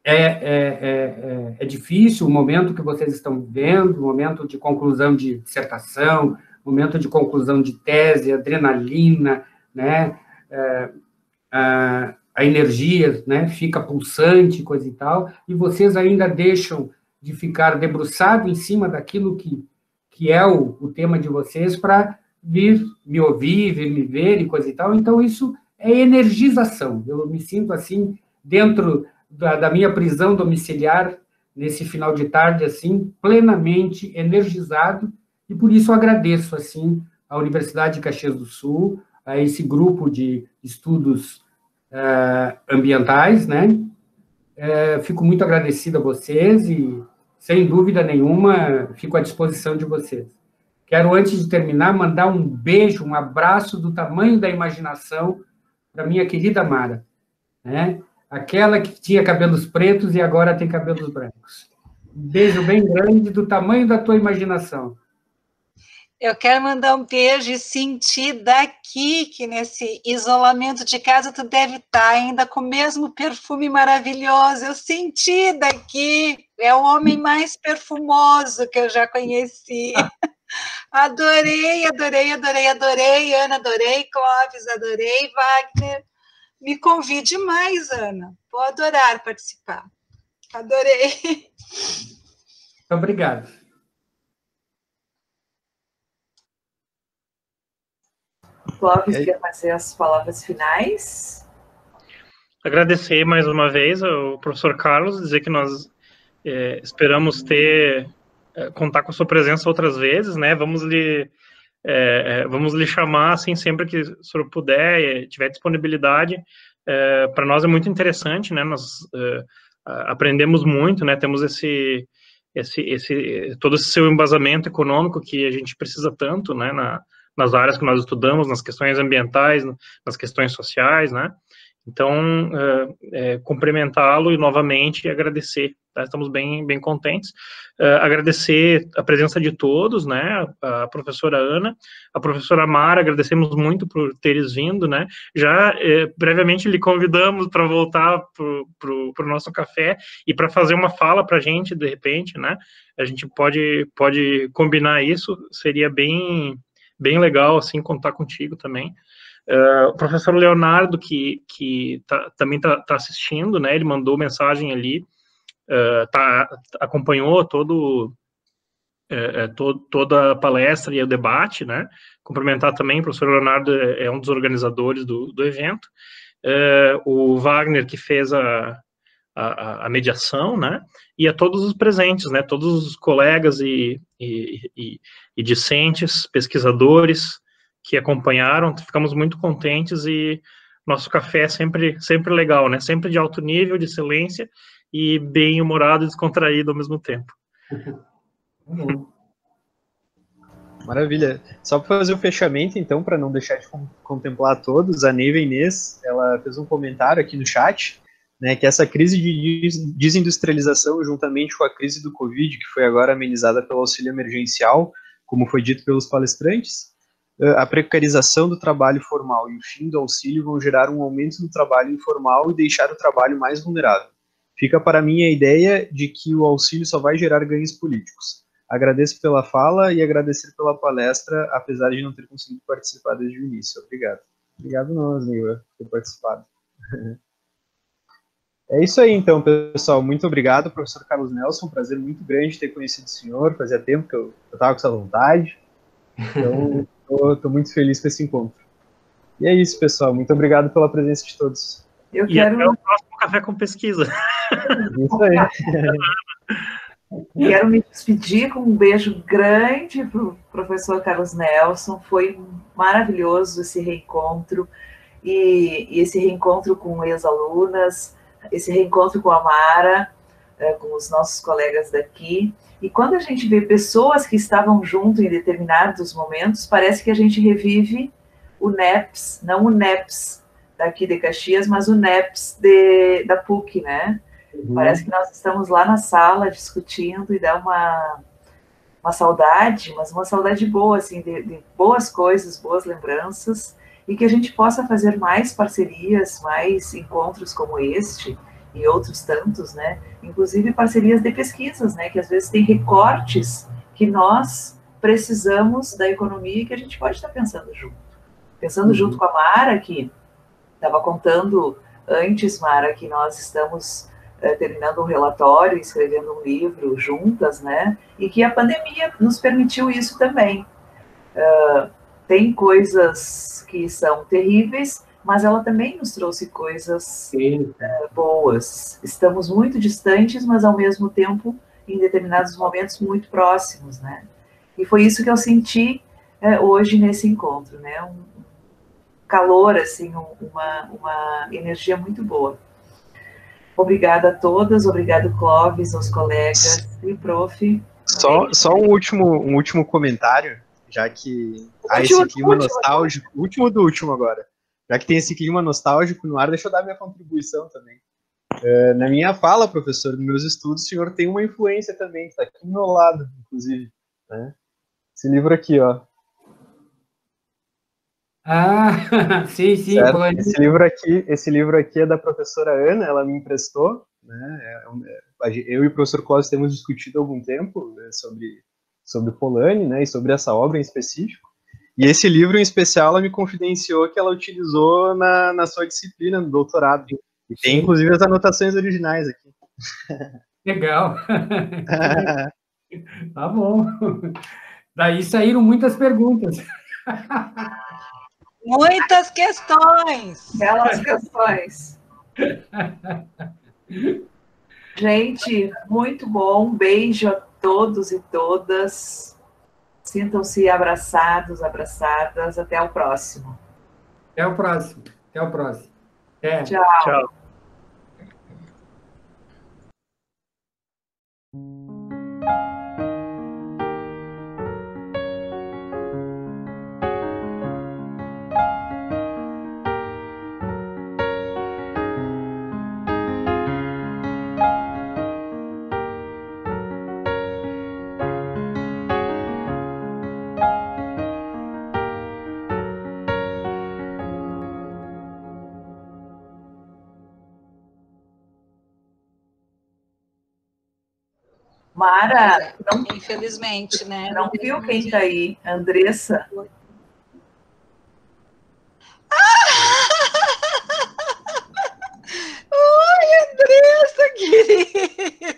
é difícil o momento que vocês estão vivendo, o momento de conclusão de dissertação, momento de conclusão de tese, adrenalina, né? A energia, né, fica pulsante, coisa e tal, e vocês ainda deixam de ficar debruçado em cima daquilo que é o tema de vocês para vir me ouvir, vir me ver e coisa e tal. Então, isso é energização. Eu me sinto, assim, dentro da minha prisão domiciliar, nesse final de tarde, assim, plenamente energizado, e por isso eu agradeço, assim, à Universidade de Caxias do Sul, a esse grupo de estudos ambientais, né? Fico muito agradecido a vocês e, sem dúvida nenhuma, fico à disposição de vocês. Quero, antes de terminar, mandar um beijo, um abraço do tamanho da imaginação para minha querida Mara, né? Aquela que tinha cabelos pretos e agora tem cabelos brancos. Um beijo bem grande do tamanho da tua imaginação. Eu quero mandar um beijo e sentir daqui, que nesse isolamento de casa tu deve estar ainda com o mesmo perfume maravilhoso. Eu senti daqui, é o homem mais perfumoso que eu já conheci. Adorei, adorei, adorei, adorei, Ana, adorei, Clóvis, adorei, Wagner. Me convide mais, Ana. Vou adorar participar. Adorei. Obrigado. Clóvis, quer fazer as palavras finais? Agradecer mais uma vez ao professor Carlos, dizer que nós esperamos contar com a sua presença outras vezes, né? Vamos lhe chamar, assim, sempre que o senhor puder, tiver disponibilidade, para nós é muito interessante, né? Nós aprendemos muito, né? Temos todo esse seu embasamento econômico que a gente precisa tanto, né? Nas áreas que nós estudamos, nas questões ambientais, nas questões sociais, né? Então, cumprimentá-lo e novamente agradecer, tá? Estamos bem contentes. Agradecer a presença de todos, né? A professora Ana, a professora Mara, agradecemos muito por teres vindo, né? Já previamente lhe convidamos para voltar para o nosso café e para fazer uma fala para a gente, de repente, né? A gente pode combinar isso, seria bem legal, assim, contar contigo também. O professor Leonardo, que também está assistindo, né, ele mandou mensagem ali, acompanhou toda a palestra e o debate, né, cumprimentar também, o professor Leonardo é um dos organizadores do evento, o Wagner, que fez a mediação, né, e a todos os presentes, né, todos os colegas e discentes, pesquisadores, que acompanharam, ficamos muito contentes e nosso café é sempre legal, né? Sempre de alto nível, de excelência e bem humorado e descontraído ao mesmo tempo. Maravilha. Só para fazer o fechamento, então, para não deixar de contemplar todos, a Neiva Inês, ela fez um comentário aqui no chat, né, que essa crise de desindustrialização, juntamente com a crise do Covid, que foi agora amenizada pelo auxílio emergencial, como foi dito pelos palestrantes, a precarização do trabalho formal e o fim do auxílio vão gerar um aumento do trabalho informal e deixar o trabalho mais vulnerável. Fica para mim a ideia de que o auxílio só vai gerar ganhos políticos. Agradeço pela fala e agradecer pela palestra, apesar de não ter conseguido participar desde o início. Obrigado. Obrigado nós, Neiva, por ter participado. É isso aí, então, pessoal. Muito obrigado, professor Carlos Nelson. Prazer muito grande ter conhecido o senhor. Fazia tempo que eu estava com essa vontade. Então, estou muito feliz com esse encontro. E é isso, pessoal. Muito obrigado pela presença de todos. Até o próximo Café com Pesquisa. Isso aí. Quero me despedir com um beijo grande para o professor Carlos Nelson. Foi maravilhoso esse reencontro. E esse reencontro com ex-alunas, esse reencontro com a Mara, com os nossos colegas daqui. E quando a gente vê pessoas que estavam junto em determinados momentos, parece que a gente revive o NEPS, não o NEPS daqui de Caxias, mas o NEPS da PUC, né? Parece que nós estamos lá na sala discutindo e dá uma saudade, mas uma saudade boa, assim, de boas coisas, boas lembranças, e que a gente possa fazer mais parcerias, mais encontros como este, e outros tantos, né? Inclusive parcerias de pesquisas, né? Que às vezes tem recortes que nós precisamos da economia e que a gente pode estar pensando junto. Pensando junto com a Mara, que estava contando antes, Mara, que nós estamos terminando um relatório, escrevendo um livro juntas, né? E que a pandemia nos permitiu isso também. Tem coisas que são terríveis, mas ela também nos trouxe coisas boas. Estamos muito distantes, mas ao mesmo tempo, em determinados momentos, muito próximos, né? E foi isso que eu senti hoje nesse encontro, né? Um calor, assim, uma energia muito boa. Obrigada a todas, obrigado, Clóvis, aos colegas e prof. Só um último comentário, já que há esse clima nostálgico, último do último agora. Já que tem esse clima nostálgico no ar, deixa eu dar minha contribuição também. Na minha fala, professor, nos meus estudos, o senhor tem uma influência também, que está aqui do meu lado, inclusive. Né? Esse livro aqui, ó. Ah, sim. Esse livro aqui é da professora Ana, ela me emprestou. Né? Eu e o professor Clóvis temos discutido há algum tempo, né, sobre Polanyi, né, e sobre essa obra em específico. E esse livro, em especial, ela me confidenciou que ela utilizou na sua disciplina, no doutorado. E tem, inclusive, as anotações originais aqui. Legal. Tá bom. Daí saíram muitas perguntas. Muitas questões. Belas questões. Gente, muito bom. Um beijo a todos e todas. Sintam-se abraçados, abraçadas. Até o próximo. Até o próximo. Tchau. Tchau. Mara, infelizmente, né? Não viu quem tá aí? Andressa. Oi, Andressa, querida!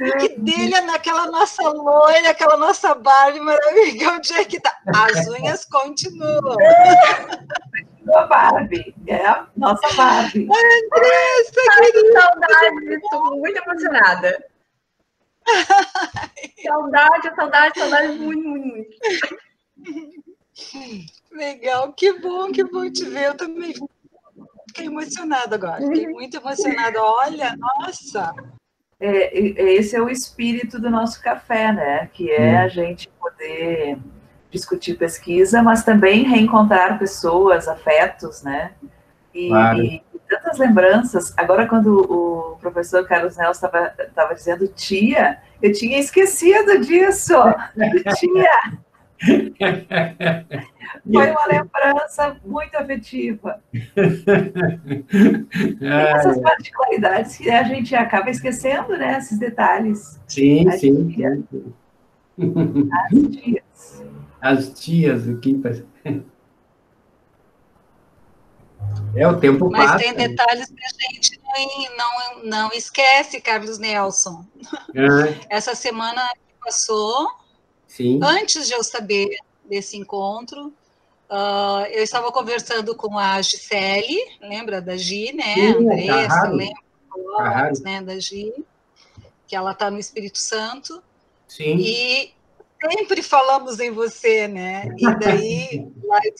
E que dele naquela nossa loira, aquela nossa Barbie maravilhosa, onde é que tá? As unhas continuam. A Barbie, é a nossa Barbie. Andressa, querida! Saudade, estou muito emocionada. Saudade, muito. Legal, que bom te ver. Eu também fiquei emocionada agora, fiquei muito emocionada. Olha, nossa! Esse é o espírito do nosso café, né? Que é a gente poder discutir pesquisa, mas também reencontrar pessoas, afetos, né? E tantas lembranças. Agora, quando o professor Carlos Nelson estava dizendo tia, eu tinha esquecido disso. Tia! Foi uma lembrança muito afetiva. Tem essas particularidades que a gente acaba esquecendo, né? Esses detalhes. Sim, As sim. Tias. As tias. As tias aqui. O tempo passa. Mas tem detalhes que a gente não esquece, Carlos Nelson. Essa semana que passou, sim. Antes de eu saber desse encontro, eu estava conversando com a Gisele, lembra da Gi, né? Andressa, lembra né, da Gi, que ela está no Espírito Santo. Sim. E sempre falamos em você, né? E daí,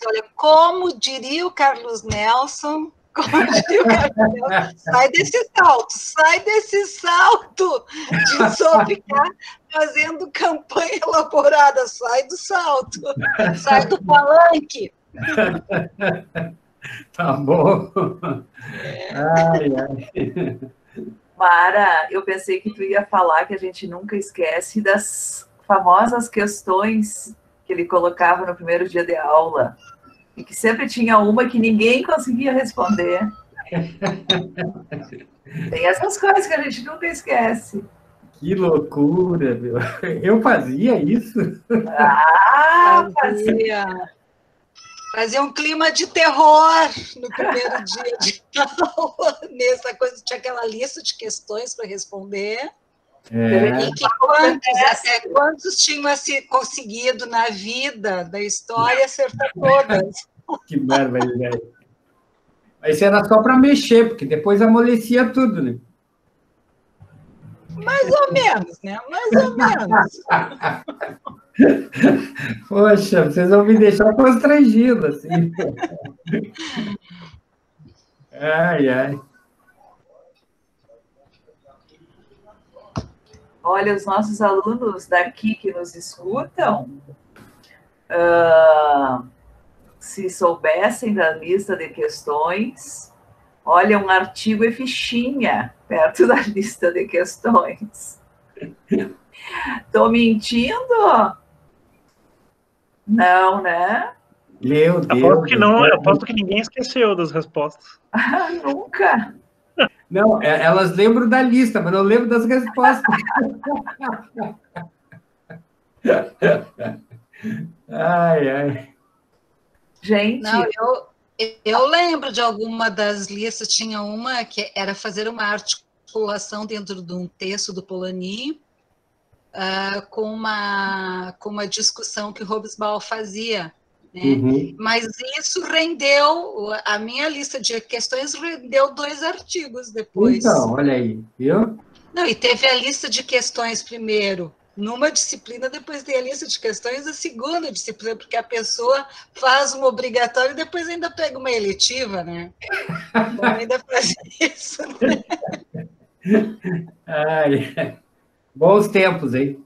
olha, como diria o Carlos Nelson, sai desse salto de só ficar fazendo campanha elaborada, sai do salto, sai do palanque. Tá bom. Ai. Mara, eu pensei que tu ia falar que a gente nunca esquece das famosas questões que ele colocava no primeiro dia de aula, e que sempre tinha uma que ninguém conseguia responder. Tem essas coisas que a gente nunca esquece. Que loucura, meu. Eu fazia isso? Fazia. Fazia um clima de terror no primeiro dia de aula. Nessa coisa, tinha aquela lista de questões para responder. E que quantos tinham conseguido na vida da história acertar todas. Que barbaridade. Mas era só para mexer, porque depois amolecia tudo, né? Mais ou menos, né? Mais ou menos. Poxa, vocês vão me deixar constrangido, assim. Ai. Olha, os nossos alunos daqui que nos escutam, se soubessem da lista de questões, olha, um artigo e fichinha perto da lista de questões. Estou mentindo? Não, né? Meu Deus. Aposto que não, aposto que ninguém esqueceu das respostas. Nunca. Não, elas lembram da lista, mas não lembro das respostas. Ai. Gente... Não, eu lembro de alguma das listas, tinha uma que era fazer uma articulação dentro de um texto do Polanyi, com uma discussão que o Hobsbawm fazia, né? Mas isso rendeu, a minha lista de questões rendeu 2 artigos depois. Então, olha aí, viu? Não, e teve a lista de questões primeiro numa disciplina, depois tem a lista de questões da segunda disciplina, porque a pessoa faz uma obrigatória e depois ainda pega uma eletiva, né? Então, ainda faz isso, né? Ai, bons tempos, hein?